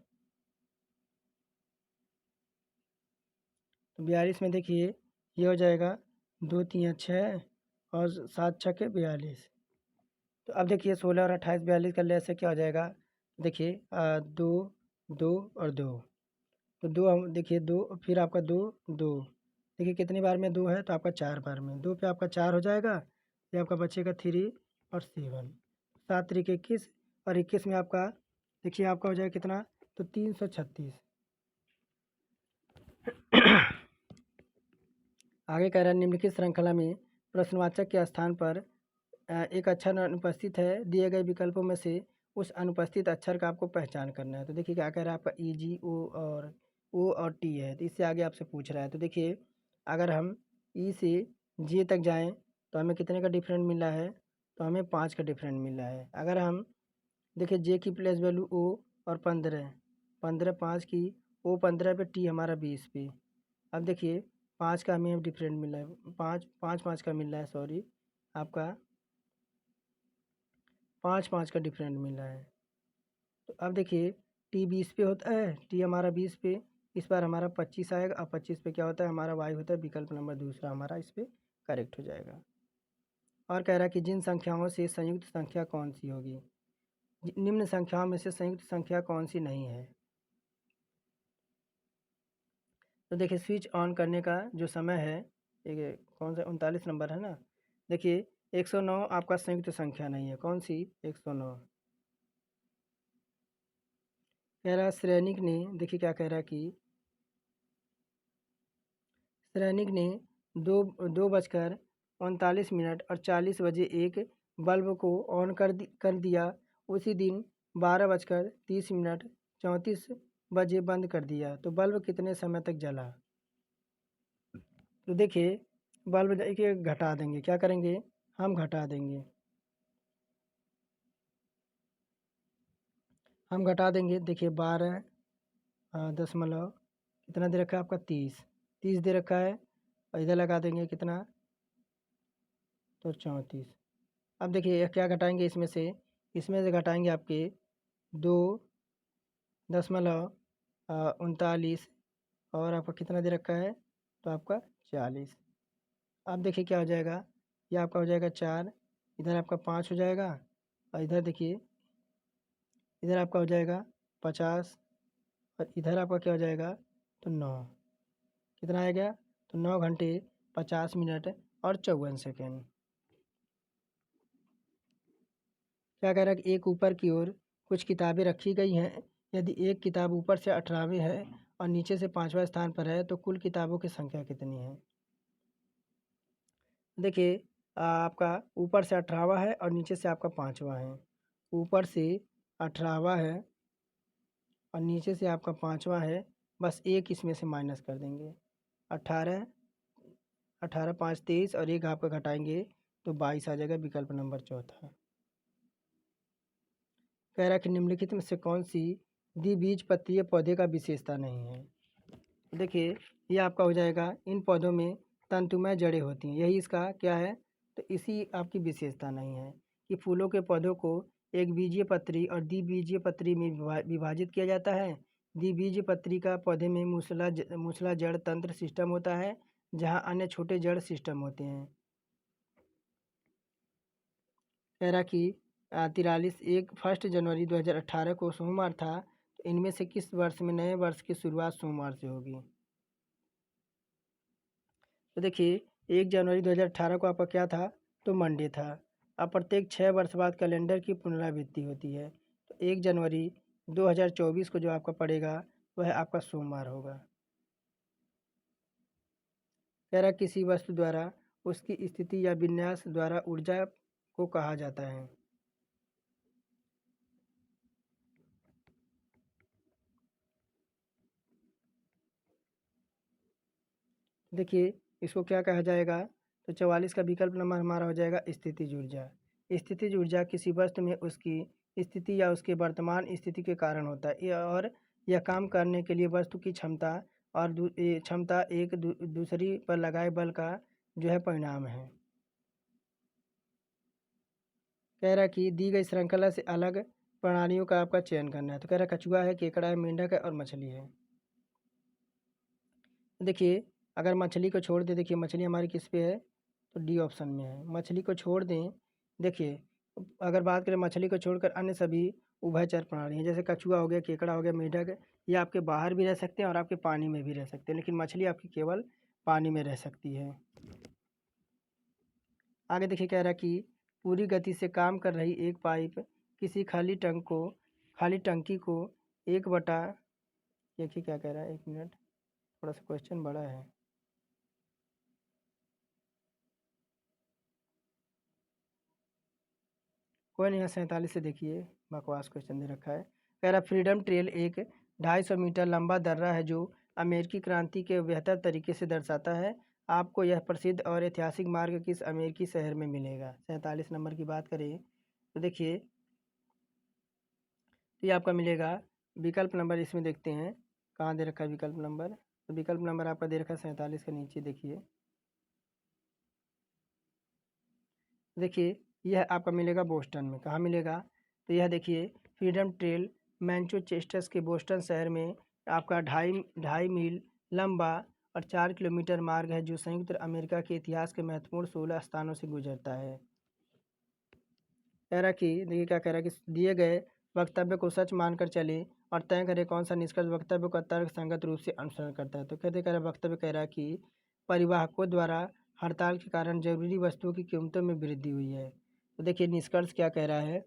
तो 42 में देखिए ये हो जाएगा 2 3 6 और 7 6 के 42। तो अब देखिए 16 और 28 42 का लेस से क्या हो जाएगा, देखिए 2 2 और 2। तो दो हम देखिए, दो फिर आपका दो दो, देखिए कितनी बार में दो है तो आपका 4 बार में, दो पे आपका 4 हो जाएगा, ये आपका बचेगा 3 और 7, 7 तरीके 21, और 21 में आपका देखिए आपका हो जाएगा कितना, तो 336। आगे कह रहा है निम्नलिखित श्रृंखला में प्रश्नवाचक के स्थान पर एक अक्षर अनुपस्थित है, दिए गए विकल्पों में से उस अनुपस्थित अक्षर का आपको पहचान करना है। तो देखिए क्या कह रहा है, आपका ई जी ओ और टी है, तो इससे आगे आपसे पूछ रहा है। तो देखिए अगर हम ई से जे तक जाएं तो हमें कितने का डिफरेंट मिल रहा है, तो हमें 5 का डिफरेंट मिल रहा है। अगर हम देखिए जे की प्लेस वैल्यू ओ और 15, 15 5 की, ओ 15 पे, टी हमारा 20 पे। अब देखिए 5 का हमें डिफरेंट मिल रहा है, 5 का मिल रहा है, सॉरी, आपका 5 का डिफरेंट मिल रहा है। तो अब देखिए टी 20 पे होता है, टी हमारा 20 पे, इस बार हमारा 25 आएगा। अब 25 पे क्या होता है, हमारा वाई होता है, विकल्प नंबर दूसरा हमारा इस पर करेक्ट हो जाएगा। और कह रहा है कि जिन संख्याओं से संयुक्त संख्या कौन सी होगी, निम्न संख्याओं में से संयुक्त संख्या कौन सी नहीं है। तो देखिए स्विच ऑन करने का जो समय है, ये कौन सा 39 नंबर है ना, देखिए 109 आपका संयुक्त संख्या नहीं है, कौन सी, 109। कह रहा है श्रेणिक ने, देखिए क्या कह रहा है कि श्रेणिक ने दो 2:39 और 40 बजे एक बल्ब को ऑन कर दिया। उसी दिन 12:30 34 बजे बंद कर दिया, तो बल्ब कितने समय तक जला। तो देखिए बल्ब देखिए घटा देंगे, क्या करेंगे, हम घटा देंगे, हम घटा देंगे। देखिए 12 दशमलव कितना दे रखा है आपका, 30, 30 दे रखा है, और इधर लगा देंगे कितना, तो 34। अब देखिए क्या घटाएंगे इसमें से घटाएंगे आपके 2.39 और आपका कितना दे रखा है, तो आपका 40। अब देखिए क्या हो जाएगा, ये आपका हो जाएगा 4, इधर आपका 5 हो जाएगा, और इधर देखिए इधर आपका हो जाएगा 50, और इधर आपका क्या हो जाएगा, तो 9, कितना आ गया, तो 9 घंटे 50 मिनट और 54 सेकेंड। क्या कह रहा है कि एक ऊपर की ओर कुछ किताबें रखी गई हैं, यदि एक किताब ऊपर से 18वें है और नीचे से 5वां स्थान पर है तो कुल किताबों की संख्या कितनी है। देखिए आपका ऊपर से 18वां है और नीचे से आपका 5वां है, ऊपर से 18वां है और नीचे से आपका 5वां है, बस एक इसमें से माइनस कर देंगे, 18, 18 5 23 और एक आपका घटाएंगे तो 22 आ जाएगा, विकल्प नंबर चौथा। कह रहा है कि निम्नलिखित में से कौन सी द्विबीजपत्रीय पौधे का विशेषता नहीं है। देखिए ये आपका हो जाएगा, इन पौधों में तंतुमय जड़ें होती हैं, यही इसका क्या है, तो इसी आपकी विशेषता नहीं है कि फूलों के पौधों को एक बीजीय पत्री और द्विबीजीय पत्री में विभाजित किया जाता है। द्विबीजीय पत्री का पौधे में मूसला जड़ तंत्र सिस्टम होता है, जहाँ अन्य छोटे जड़ सिस्टम होते हैं। कह रहा कि 43 1 जनवरी 2018 को सोमवार था, तो इनमें से किस वर्ष में नए वर्ष की शुरुआत सोमवार से होगी। तो देखिए 1 जनवरी 2018 को आपका क्या था, तो मंडे था। अब प्रत्येक 6 वर्ष बाद कैलेंडर की पुनरावृत्ति होती है, तो 1 जनवरी 2024 को जो आपका पड़ेगा वह आपका सोमवार होगा। कह रहा किसी वस्तु द्वारा उसकी स्थिति या विन्यास द्वारा ऊर्जा को कहा जाता है। देखिए इसको क्या कहा जाएगा, तो 44 का विकल्प नंबर हमारा हो जाएगा स्थितिज ऊर्जा। स्थितिज ऊर्जा किसी वस्तु में उसकी स्थिति या उसके वर्तमान स्थिति के कारण होता है, और यह काम करने के लिए वस्तु की क्षमता और क्षमता एक दूसरी पर लगाए बल का जो है परिणाम है। कह रहा है कि दी गई श्रृंखला से अलग प्रणालियों का आपका चयन करना है। तो कह रहा है कछुआ है, केकड़ा है, मेंढक है और मछली है। देखिए अगर मछली को छोड़ दे, देखिए मछली हमारी किस पे है, तो डी ऑप्शन में है, मछली को छोड़ दें। देखिए अगर बात करें मछली को छोड़कर अन्य सभी उभयचर प्राणी हैं, जैसे कछुआ हो गया, केकड़ा हो गया, मेढक, ये आपके बाहर भी रह सकते हैं और आपके पानी में भी रह सकते हैं, लेकिन मछली आपकी केवल पानी में रह सकती है। आगे देखिए कह रहा है कि पूरी गति से काम कर रही एक पाइप किसी खाली टंकी को एक बटा, देखिए क्या कह रहा है, 1 मिनट, थोड़ा सा क्वेश्चन बड़ा है। कोई नहीं, 47 से देखिए, बकवास क्वेश्चन दे रखा है। कह रहा फ्रीडम ट्रेल एक 250 मीटर लंबा दर्रा है जो अमेरिकी क्रांति के बेहतर तरीके से दर्शाता है। आपको यह प्रसिद्ध और ऐतिहासिक मार्ग किस अमेरिकी शहर में मिलेगा? 47 नंबर की बात करें तो देखिए, तो ये आपका मिलेगा विकल्प नंबर, इसमें देखते हैं कहाँ दे रखा है विकल्प नंबर। तो विकल्प नंबर आपका दे रखा है 47 के नीचे, देखिए यह आपका मिलेगा बोस्टन में। कहाँ मिलेगा? तो यह देखिए फ्रीडम ट्रेल मैनचेस्टर के बोस्टन शहर में आपका ढाई ढाई मील लंबा और 4 किलोमीटर मार्ग है जो संयुक्त अमेरिका के इतिहास के महत्वपूर्ण 16 स्थानों से गुजरता है। कह रहा कि देखिए क्या कह रहा है कि दिए गए वक्तव्य को सच मानकर चले और तय करें कौन सा निष्कर्ष वक्तव्य का तर्क संगत रूप से अनुसरण करता है। तो कहते कह रहा वक्तव्य कह रहा है कि परिवाहकों द्वारा हड़ताल के कारण जरूरी वस्तुओं की कीमतों में वृद्धि हुई है। तो देखिए निष्कर्ष क्या कह रहा है,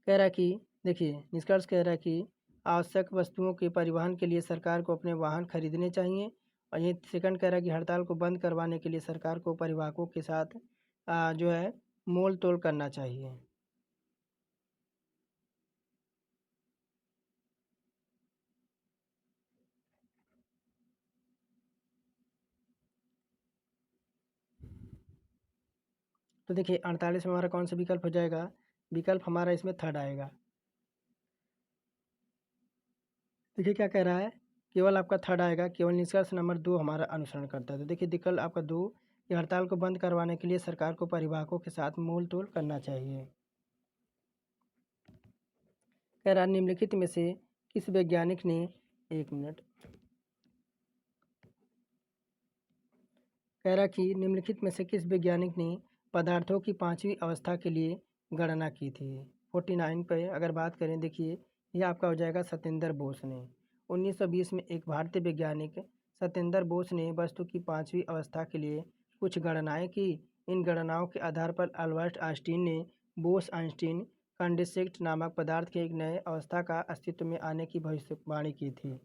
कह रहा है कि देखिए निष्कर्ष कह रहा है कि आवश्यक वस्तुओं के परिवहन के लिए सरकार को अपने वाहन खरीदने चाहिए। और ये सेकंड कह रहा है कि हड़ताल को बंद करवाने के लिए सरकार को परिवाहकों के साथ जो है मोल तोल करना चाहिए। तो देखिए 48 में हमारा कौन सा विकल्प हो जाएगा? विकल्प हमारा इसमें थर्ड आएगा। देखिए क्या कह रहा है, केवल आपका थर्ड आएगा, केवल निष्कर्ष नंबर 2 हमारा अनुसरण करता है। तो देखिए विकल्प आपका 2, कि हड़ताल को बंद करवाने के लिए सरकार को परिवाहकों के साथ मोल तोल करना चाहिए। कह रहा निम्नलिखित में से किस वैज्ञानिक ने, 1 मिनट, कह रहा कि निम्नलिखित में से किस वैज्ञानिक ने पदार्थों की पांचवी अवस्था के लिए गणना की थी? 49 पे अगर बात करें, देखिए यह आपका हो जाएगा सत्येंद्र बोस ने। 1920 में एक भारतीय वैज्ञानिक सत्येंद्र बोस ने वस्तु की पांचवी अवस्था के लिए कुछ गणनाएं की। इन गणनाओं के आधार पर अल्बर्ट आइंस्टीन ने बोस आइंस्टीन कंडेंसेट नामक पदार्थ के एक नए अवस्था का अस्तित्व में आने की भविष्यवाणी की थी।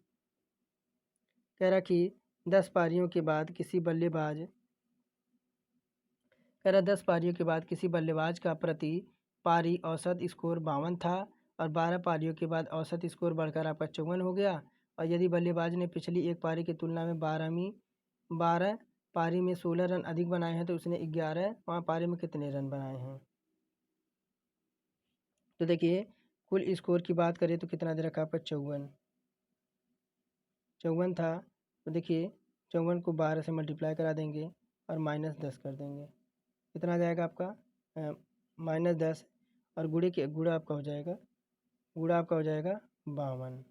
कह रहा कि 10 पारियों के बाद किसी बल्लेबाज, कह रहा 10 पारियों के बाद किसी बल्लेबाज का प्रति पारी औसत स्कोर 52 था और 12 पारियों के बाद औसत स्कोर बढ़कर आपका 54 हो गया। और यदि बल्लेबाज ने पिछली एक पारी की तुलना में 12 पारी में 16 रन अधिक बनाए हैं तो उसने 11वां पारी में कितने रन बनाए हैं? तो देखिए कुल स्कोर की बात करें तो कितना दे रखा है आपका? 54, 54 था। तो देखिए 54 को 12 से मल्टीप्लाई करा देंगे और -10 कर देंगे, कितना आ जाएगा आपका? -10, और गुड़ा आपका हो जाएगा, 52।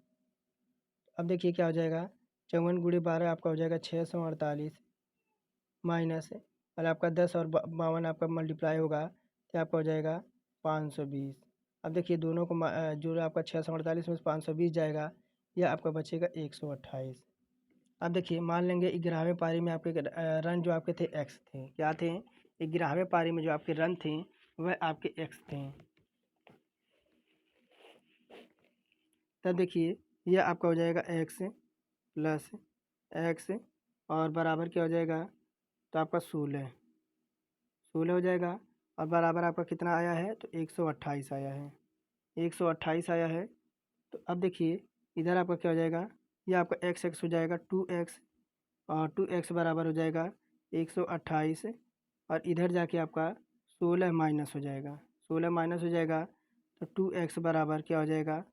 अब देखिए क्या हो जाएगा, 54 × 12 आपका हो जाएगा 648, माइनस, और आपका 10 और 52 आपका मल्टीप्लाई होगा तो आपका हो जाएगा 520। अब देखिए दोनों को जो आपका 648 में से 520 जाएगा, यह आपका बचेगा 128। अब देखिए मान लेंगे 11वें पारी में आपके रन जो आपके थे एक्स थे, क्या थे? 11वें पारी में जो आपके रन थे वह आपके एक्स थे। तब देखिए यह आपका हो जाएगा एक्स प्लस एक्स और बराबर क्या हो जाएगा? तो आपका 16 हो जाएगा। और बराबर आपका कितना आया है? तो 128 आया है, 128 आया है। तो अब देखिए इधर आपका क्या हो जाएगा, यह आपका एक्स एक्स हो जाएगा 2x, और 2x बराबर हो जाएगा 128, और इधर जाके आपका 16 माइनस हो जाएगा, 16 माइनस हो जाएगा तो 2x बराबर क्या हो जाएगा?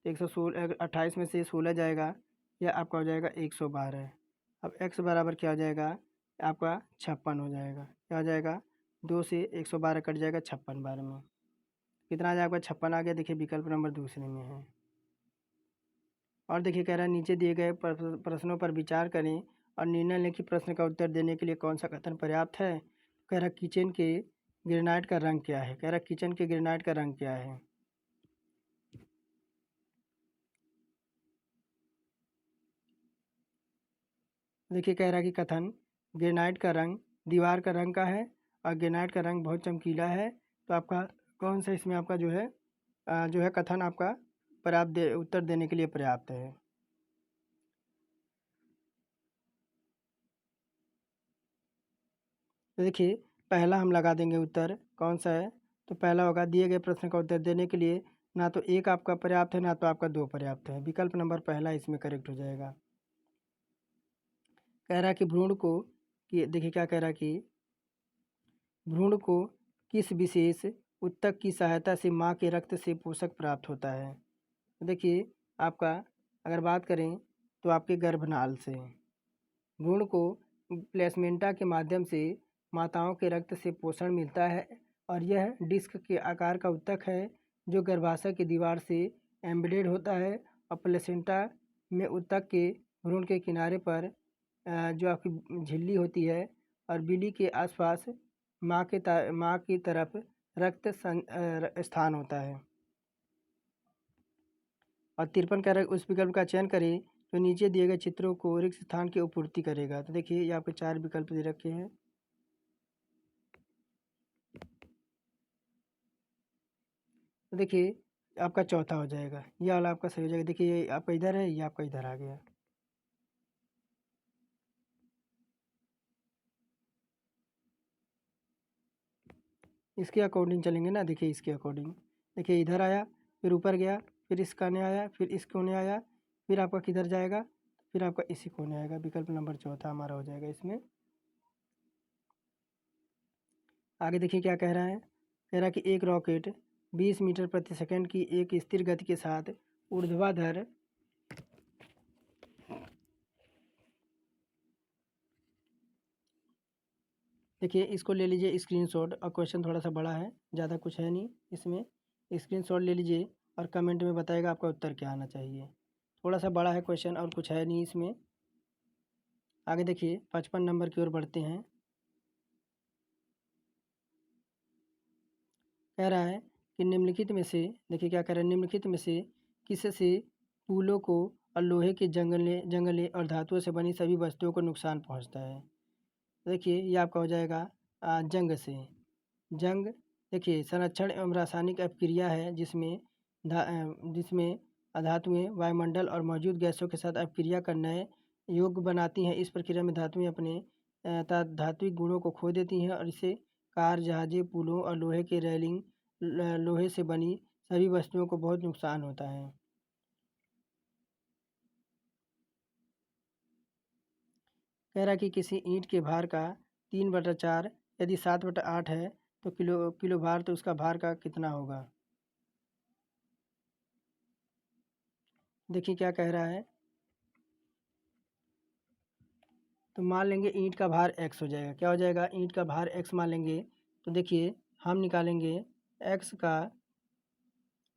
116, 28 में से 16 जाएगा, यह आपका हो जाएगा 112। अब x बराबर क्या हो जाएगा? आपका 56 हो जाएगा। क्या हो जाएगा? 2 से 112 कट जाएगा 56 बार में, कितना आ जाएगा? 56 आ गया। देखिए विकल्प नंबर दूसरे में है। और देखिए कह रहा है नीचे दिए गए प्रश्नों पर विचार करें और निर्णय लें कि प्रश्न का उत्तर देने के लिए कौन सा कथन पर्याप्त है। कह रहा किचन के ग्रेनाइट का रंग क्या है? कह रहा किचन के ग्रेनाइट का रंग क्या है? देखिए कह रहा है कि कथन, ग्रेनाइट का रंग दीवार का रंग का है और ग्रेनाइट का रंग बहुत चमकीला है। तो आपका कौन सा इसमें आपका जो है कथन आपका उत्तर देने के लिए पर्याप्त है। तो देखिए पहला हम लगा देंगे उत्तर कौन सा है। तो पहला होगा, दिए गए प्रश्न का उत्तर देने के लिए ना तो एक आपका पर्याप्त है ना तो आपका दो पर्याप्त है। विकल्प नंबर पहला इसमें करेक्ट हो जाएगा। कह रहा है कि भ्रूण को, कि देखिए क्या कह रहा है कि भ्रूण को किस विशेष ऊतक की सहायता से माँ के रक्त से पोषक प्राप्त होता है। देखिए आपका अगर बात करें तो आपके गर्भनाल से भ्रूण को प्लेसमेंटा के माध्यम से माताओं के रक्त से पोषण मिलता है और यह डिस्क के आकार का ऊतक है जो गर्भाशय की दीवार से एम्बेडेड होता है और प्लेसेंटा में ऊतक के भ्रूण के किनारे पर जो आपकी झिल्ली होती है और बिली के आसपास माँ की तरफ स्थान होता है। और 53 कह रहा है उस विकल्प का चयन करें जो नीचे दिए गए चित्रों को रिक्त स्थान की पूर्ति करेगा। तो देखिए ये आपके 4 विकल्प दे रखे हैं। तो देखिए आपका चौथा हो जाएगा, ये वाला आपका सही हो जाएगा। देखिए ये आपका इधर है, ये आपका इधर आ गया। इसके अकॉर्डिंग चलेंगे ना, देखिए इसके अकॉर्डिंग, देखिए इधर आया फिर ऊपर गया फिर इस कोने आया फिर इस कोने आया फिर आपका किधर जाएगा, फिर आपका इसी कोने आएगा। विकल्प नंबर चौथा हमारा हो जाएगा इसमें। आगे देखिए क्या कह रहा है। कह रहा है कि एक रॉकेट 20 मीटर प्रति सेकंड की एक स्थिर गति के साथ ऊर्ध्वाधर देखिए इसको ले लीजिए स्क्रीनशॉट, और क्वेश्चन थोड़ा सा बड़ा है, ज़्यादा कुछ है नहीं इसमें। स्क्रीनशॉट ले लीजिए और कमेंट में बताएगा आपका उत्तर क्या आना चाहिए। थोड़ा सा बड़ा है क्वेश्चन और कुछ है नहीं इसमें। आगे देखिए 55 नंबर की ओर बढ़ते हैं। कह रहा है कि निम्नलिखित में से, देखिए क्या कह रहा है, निम्नलिखित में से किससे पुलों को और लोहे के जंगले और धातुओं से बनी सभी वस्तुओं को नुकसान पहुंचता है। देखिए ये आपका हो जाएगा जंग से। जंग देखिए संरक्षण एवं रासायनिक अपक्रिया है जिसमें अधातुएं वायुमंडल और मौजूद गैसों के साथ अपक्रिया करने योग्य बनाती हैं। इस प्रक्रिया में धातुएं अपने धात्विक गुणों को खो देती हैं और इससे कार, जहाजें, पुलों और लोहे के रेलिंग लोहे से बनी सभी वस्तुओं को बहुत नुकसान होता है। कह रहा है कि किसी ईंट के भार का 3/4 यदि 7/8 है तो किलो भार, तो उसका भार का कितना होगा। देखिए क्या कह रहा है। तो मान लेंगे ईंट का भार x हो जाएगा। क्या हो जाएगा, ईंट का भार x मान लेंगे। तो देखिए हम निकालेंगे x का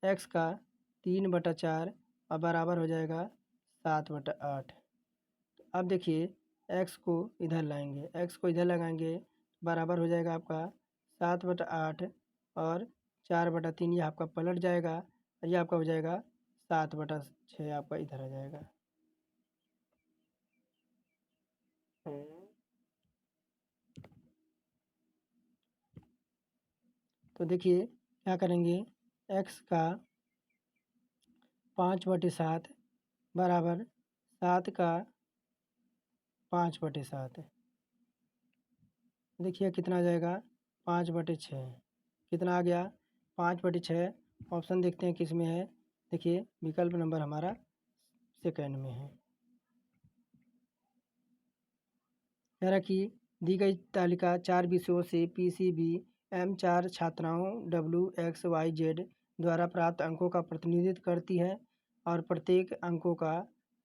3/4 और बराबर हो जाएगा 7/8। अब देखिए x को इधर लाएंगे, x को इधर लगाएंगे, बराबर हो जाएगा आपका 7/8 और 4/3, ये आपका पलट जाएगा और ये आपका हो जाएगा 7/6, आपका इधर आ जाएगा। तो देखिए क्या करेंगे, x का 5/7 बराबर 7 का 5/7। देखिए कितना आ जाएगा, 5/6। कितना आ गया, 5/6। ऑप्शन देखते हैं किस में है। देखिए विकल्प नंबर हमारा सेकंड में है। कह रहा कि दी गई तालिका 4 विषयों से PCB M4 छात्राओं WXYZ द्वारा प्राप्त अंकों का प्रतिनिधित्व करती है और प्रत्येक अंकों का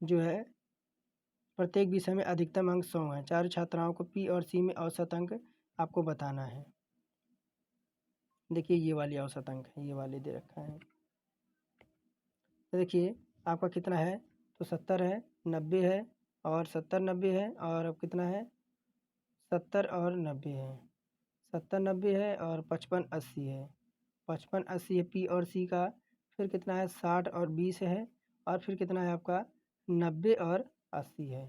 जो है प्रत्येक विषय में अधिकतम अंक 100 है। चारों छात्राओं को P और C में औसत अंक आपको बताना है। देखिए ये वाली औसत अंक है, ये वाले दे रखा है। तो देखिए आपका कितना है, तो 70 है, 90 है और 70 90 है, और अब कितना है, 70 और 90 है, 70 90 है और 55 80 है, 55 80 है P और C का। फिर कितना है, 60 और 20 है, और फिर कितना है आपका 90 और 80 है।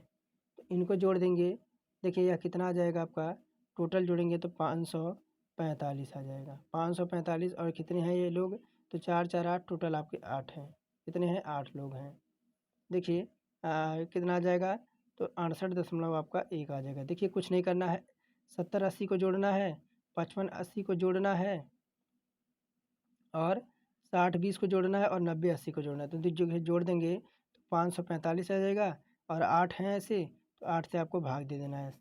तो इनको जोड़ देंगे, देखिए यह कितना आ जाएगा आपका, टोटल जोड़ेंगे तो 545 आ जाएगा। 545 और कितने हैं ये लोग, तो 4 4 8, टोटल आपके 8 हैं। कितने हैं, 8 लोग हैं। देखिए कितना आ जाएगा, तो 68 आपका 1 आ जाएगा। देखिए कुछ नहीं करना है, 70 80 को जोड़ना है, 55 80 को जोड़ना है, और 60 20 को जोड़ना है, और 90 80 को जोड़ना है। तो जो है जोड़ देंगे तो 545 आ जाएगा, और 8 हैं ऐसे, तो 8 से आपको भाग दे देना है।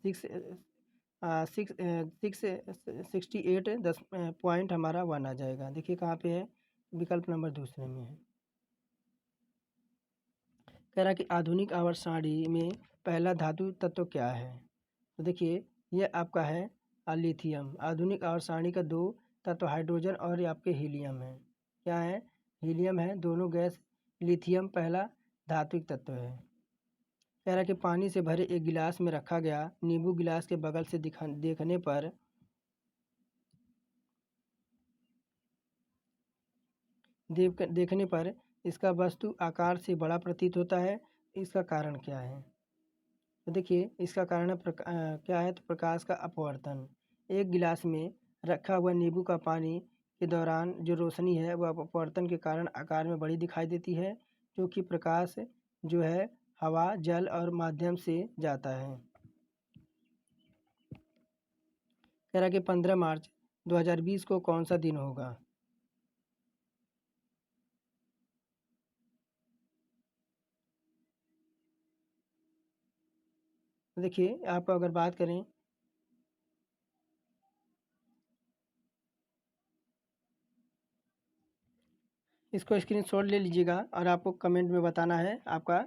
68 10 पॉइंट हमारा 1 आ जाएगा। देखिए कहाँ पे है, विकल्प नंबर दूसरे में है। कह रहा कि आधुनिक आवर्त सारणी में पहला धातु तत्व क्या है। तो देखिए ये आपका है लिथियम। आधुनिक आवर्त सारणी का 2 तत्व हाइड्रोजन और ये आपके हीलियम है। क्या है, हीलियम है, दोनों गैस। लिथियम पहला धात्विक तत्व है। कह रहा कि पानी से भरे एक गिलास में रखा गया नींबू गिलास के बगल से देखने पर इसका वस्तु आकार से बड़ा प्रतीत होता है। इसका कारण क्या है। तो देखिए इसका कारण है क्या है, तो प्रकाश का अपवर्तन। एक गिलास में रखा हुआ नींबू का पानी के दौरान जो रोशनी है वह अपवर्तन के कारण आकार में बड़ी दिखाई देती है, जो कि प्रकाश जो है हवा जल और माध्यम से जाता है। कह रहा कि 15 मार्च 2020 को कौन सा दिन होगा। देखिए आपको अगर बात करें, इसको स्क्रीनशॉट ले लीजिएगा और आपको कमेंट में बताना है। आपका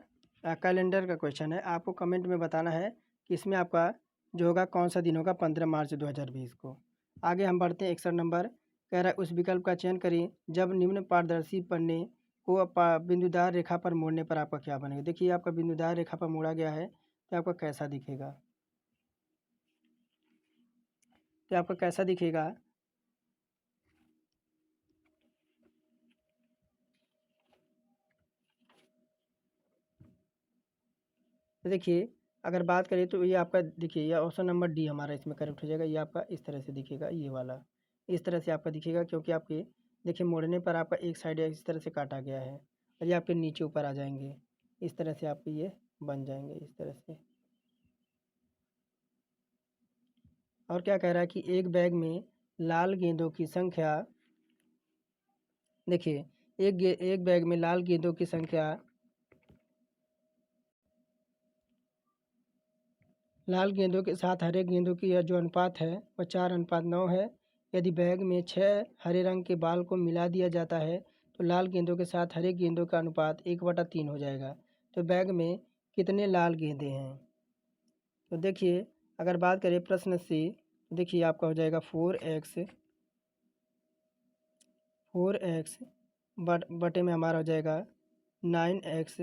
कैलेंडर का क्वेश्चन है, आपको कमेंट में बताना है कि इसमें आपका जो होगा कौन सा दिन होगा 15 मार्च 2020 को। आगे हम बढ़ते हैं। 61 नंबर कह रहा है उस विकल्प का चयन करें जब निम्न पारदर्शी पन्ने को बिंदुदार रेखा पर मोड़ने पर आपका क्या बनेगा। देखिए आपका बिंदुदार रेखा पर मोड़ा गया है, तो आपका कैसा दिखेगा, तो आपका कैसा दिखेगा। तो देखिए अगर बात करें तो ये आपका, देखिए ये ऑप्शन नंबर डी हमारा इसमें करेक्ट हो जाएगा। ये आपका इस तरह से दिखेगा, ये वाला इस तरह से आपका दिखेगा, क्योंकि आपके देखिए मोड़ने पर आपका एक साइड इस तरह से काटा गया है, और ये आपके नीचे ऊपर आ जाएंगे, इस तरह से आपके ये बन जाएंगे इस तरह से। और क्या कह रहा है कि एक बैग में लाल गेंदों की संख्या, देखिए एक बैग में लाल गेंदों की संख्या, लाल गेंदों के साथ हरे गेंदों की यह जो अनुपात है वह 4:9 है। यदि बैग में 6 हरे रंग के बाल को मिला दिया जाता है तो लाल गेंदों के साथ हरे गेंदों का अनुपात 1/3 हो जाएगा। तो बैग में कितने लाल गेंदे हैं। तो देखिए अगर बात करें प्रश्न से, देखिए आपका हो जाएगा 4x बटे में हमारा हो जाएगा 9x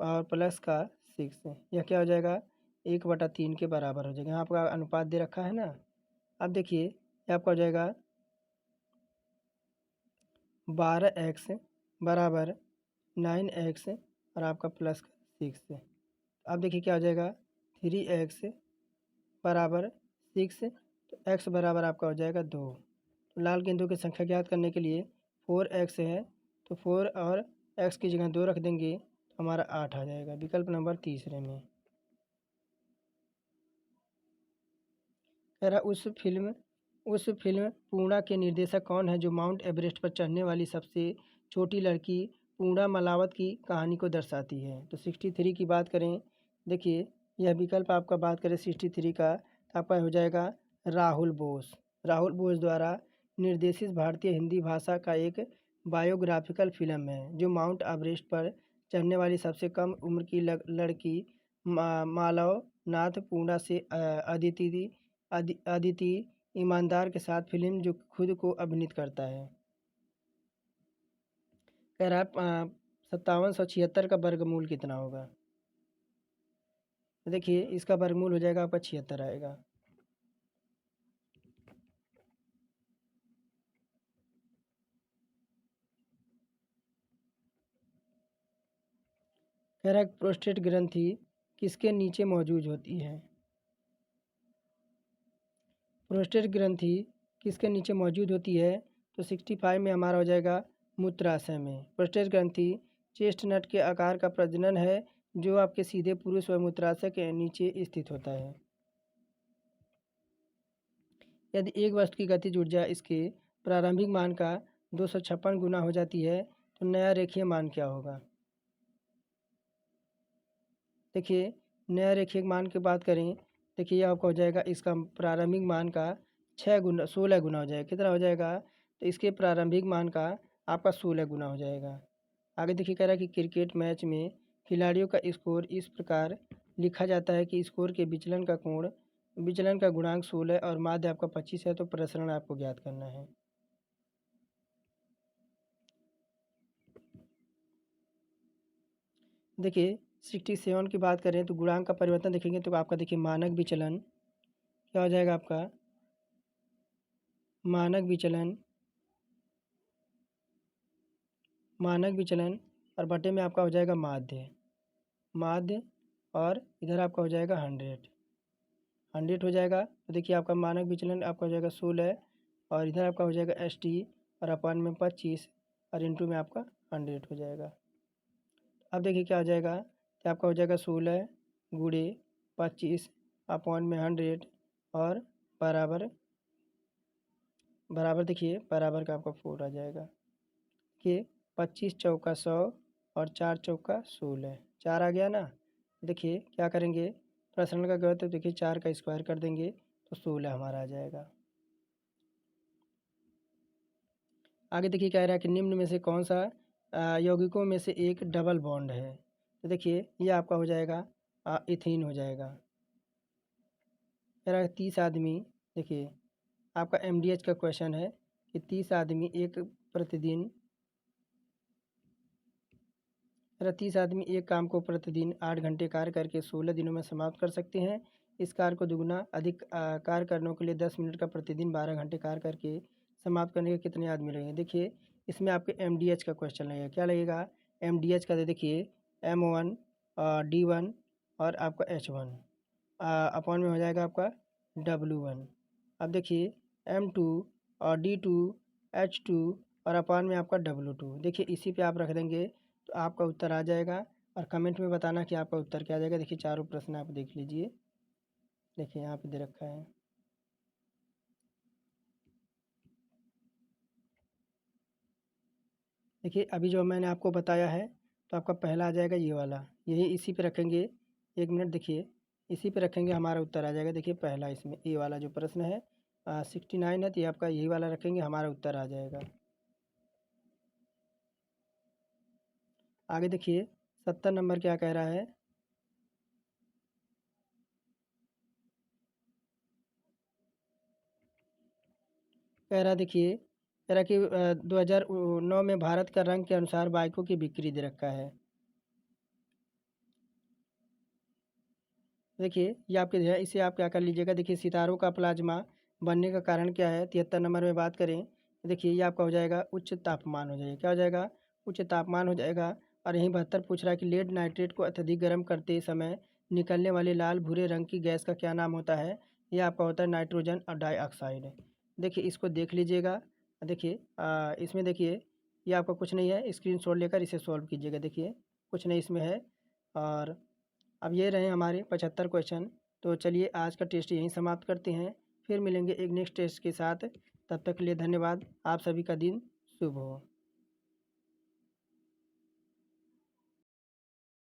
और प्लस का 6। यह क्या हो जाएगा, 1/3 के बराबर हो जाएगा। यहाँ आपका अनुपात दे रखा है ना। अब देखिए ये आपका हो जाएगा 12x बराबर 9x और आपका प्लस का 6। अब देखिए क्या हो जाएगा, 3x बराबर 6, तो x बराबर आपका हो जाएगा 2। तो लाल गेंदों की संख्या ज्ञात करने के लिए 4x है, तो 4 और x की जगह 2 रख देंगे तो हमारा 8 आ जाएगा, विकल्प नंबर तीसरे में। कह रहा उस फिल्म पूर्णा के निर्देशक कौन है जो माउंट एवरेस्ट पर चढ़ने वाली सबसे छोटी लड़की पूर्णा मलावत की कहानी को दर्शाती है। तो 63 की बात करें, देखिए यह विकल्प आपका बात करें 63 का, तो आपका हो जाएगा राहुल बोस। राहुल बोस द्वारा निर्देशित भारतीय हिंदी भाषा का एक बायोग्राफिकल फिल्म है जो माउंट एवरेस्ट पर चढ़ने वाली सबसे कम उम्र की लड़की मालव नाथ पूर्णा से अदिति ईमानदार के साथ फिल्म जो खुद को अभिनीत करता है। कह रहा है 5776 का वर्गमूल कितना होगा। तो देखिए इसका वर्गमूल हो जाएगा आपका 76 आएगा। कह रहा है प्रोस्टेट ग्रंथि किसके नीचे मौजूद होती है? प्रोस्टेट ग्रंथि किसके नीचे मौजूद होती है? तो 65 में हमारा हो जाएगा मूत्राशय में। प्रोस्टेट ग्रंथि चेस्टनट के आकार का प्रजनन है जो आपके सीधे पुरुष व मूत्राशय के नीचे स्थित होता है। यदि एक वस्तु की गतिज ऊर्जा इसके प्रारंभिक मान का 256 गुना हो जाती है तो नया रेखीय मान क्या होगा? देखिए, नया रेखीय मान की बात करें, देखिए यह आपका हो जाएगा इसका प्रारंभिक मान का 16 गुना हो जाएगा। कितना हो जाएगा? तो इसके प्रारंभिक मान का आपका 16 गुना हो जाएगा। आगे देखिए कह रहा है कि क्रिकेट मैच में खिलाड़ियों का स्कोर इस प्रकार लिखा जाता है कि स्कोर के विचलन का गुणांक 16 और माध्य आपका 25 है, तो प्रसरण आपको ज्ञात करना है। देखिए 67 की बात करें तो गुणांक का परिवर्तन देखेंगे तो आपका देखिए मानक विचलन क्या हो जाएगा आपका? मानक विचलन और बटे में आपका हो जाएगा माध्य और इधर आपका हो जाएगा 100 हो जाएगा। तो देखिए आपका मानक विचलन आपका हो जाएगा 16 और इधर आपका हो जाएगा ST और अपॉन में 25 और इंटू में आपका 100 हो जाएगा। अब देखिए क्या हो जाएगा कि आपका हो जाएगा 16 गुणे 25 अपॉन में 100 और बराबर देखिए बराबर का आपका 4 आ जाएगा कि 25 चौका 100 और 4 चौका 16, 4 आ गया ना। देखिए क्या करेंगे, प्रसरण का गलत तो देखिए 4 का स्क्वायर कर देंगे तो 16 हमारा आ जाएगा। आगे देखिए कह रहा है कि निम्न में से कौन सा यौगिकों में से एक डबल बॉन्ड है? तो देखिए ये आपका हो जाएगा इथीन हो जाएगा। कह रहा है 30 आदमी, देखिए आपका MDH का क्वेश्चन है कि 30 आदमी एक काम को प्रतिदिन 8 घंटे कार्य करके 16 दिनों में समाप्त कर सकते हैं। इस कार्य को दुगुना अधिक कार्य करने के लिए 10 मिनट का प्रतिदिन 12 घंटे कार्य करके समाप्त करने के कितने आदमी लगेंगे? देखिए इसमें आपके MDH का क्वेश्चन लगेगा। क्या लगेगा? MDH का देखिए M1 D1 और आपका H1 अपॉन में हो जाएगा आपका W1। अब देखिए M2 और D2 H2 और अपॉन में आपका W2। देखिए इसी पे आप रख देंगे तो आपका उत्तर आ जाएगा और कमेंट में बताना कि आपका उत्तर क्या आ जाएगा। देखिए चारों प्रश्न आप देख लीजिए, देखिए यहाँ पे दे रखा है। देखिए अभी जो मैंने आपको बताया है तो आपका पहला आ जाएगा ये वाला, यही इसी पे रखेंगे। 1 मिनट, देखिए इसी पे रखेंगे हमारा उत्तर आ जाएगा। देखिए पहला इसमें ये वाला जो प्रश्न है 69 है तो ये आपका यही वाला रखेंगे, हमारा उत्तर आ जाएगा। आगे देखिए 70 नंबर क्या कह रहा है? कह रहा देखिए कह रहा कि 2009 में भारत का रंग के अनुसार बाइकों की बिक्री दे रखा है। देखिए ये आपके है, इसे आप क्या कर लीजिएगा। देखिए सितारों का प्लाज्मा बनने का कारण क्या है? 73 नंबर में बात करें तो देखिए ये आपका हो जाएगा उच्च तापमान हो जाएगा। क्या हो जाएगा? उच्च तापमान हो जाएगा। और यहीं 72 पूछ रहा है कि लेड नाइट्रेट को अत्यधिक गर्म करते समय निकलने वाले लाल भूरे रंग की गैस का क्या नाम होता है? ये आपका होता है नाइट्रोजन और डाइऑक्साइड। देखिए इसको देख लीजिएगा। देखिए इसमें देखिए ये आपका कुछ नहीं है, स्क्रीनशॉट लेकर इसे सॉल्व कीजिएगा। देखिए कुछ नहीं इसमें है। और अब ये रहे हमारे 75 क्वेश्चन। तो चलिए आज का टेस्ट यहीं समाप्त करते हैं, फिर मिलेंगे एक नेक्स्ट टेस्ट के साथ। तब तक के लिए धन्यवाद। आप सभी का दिन शुभ हो।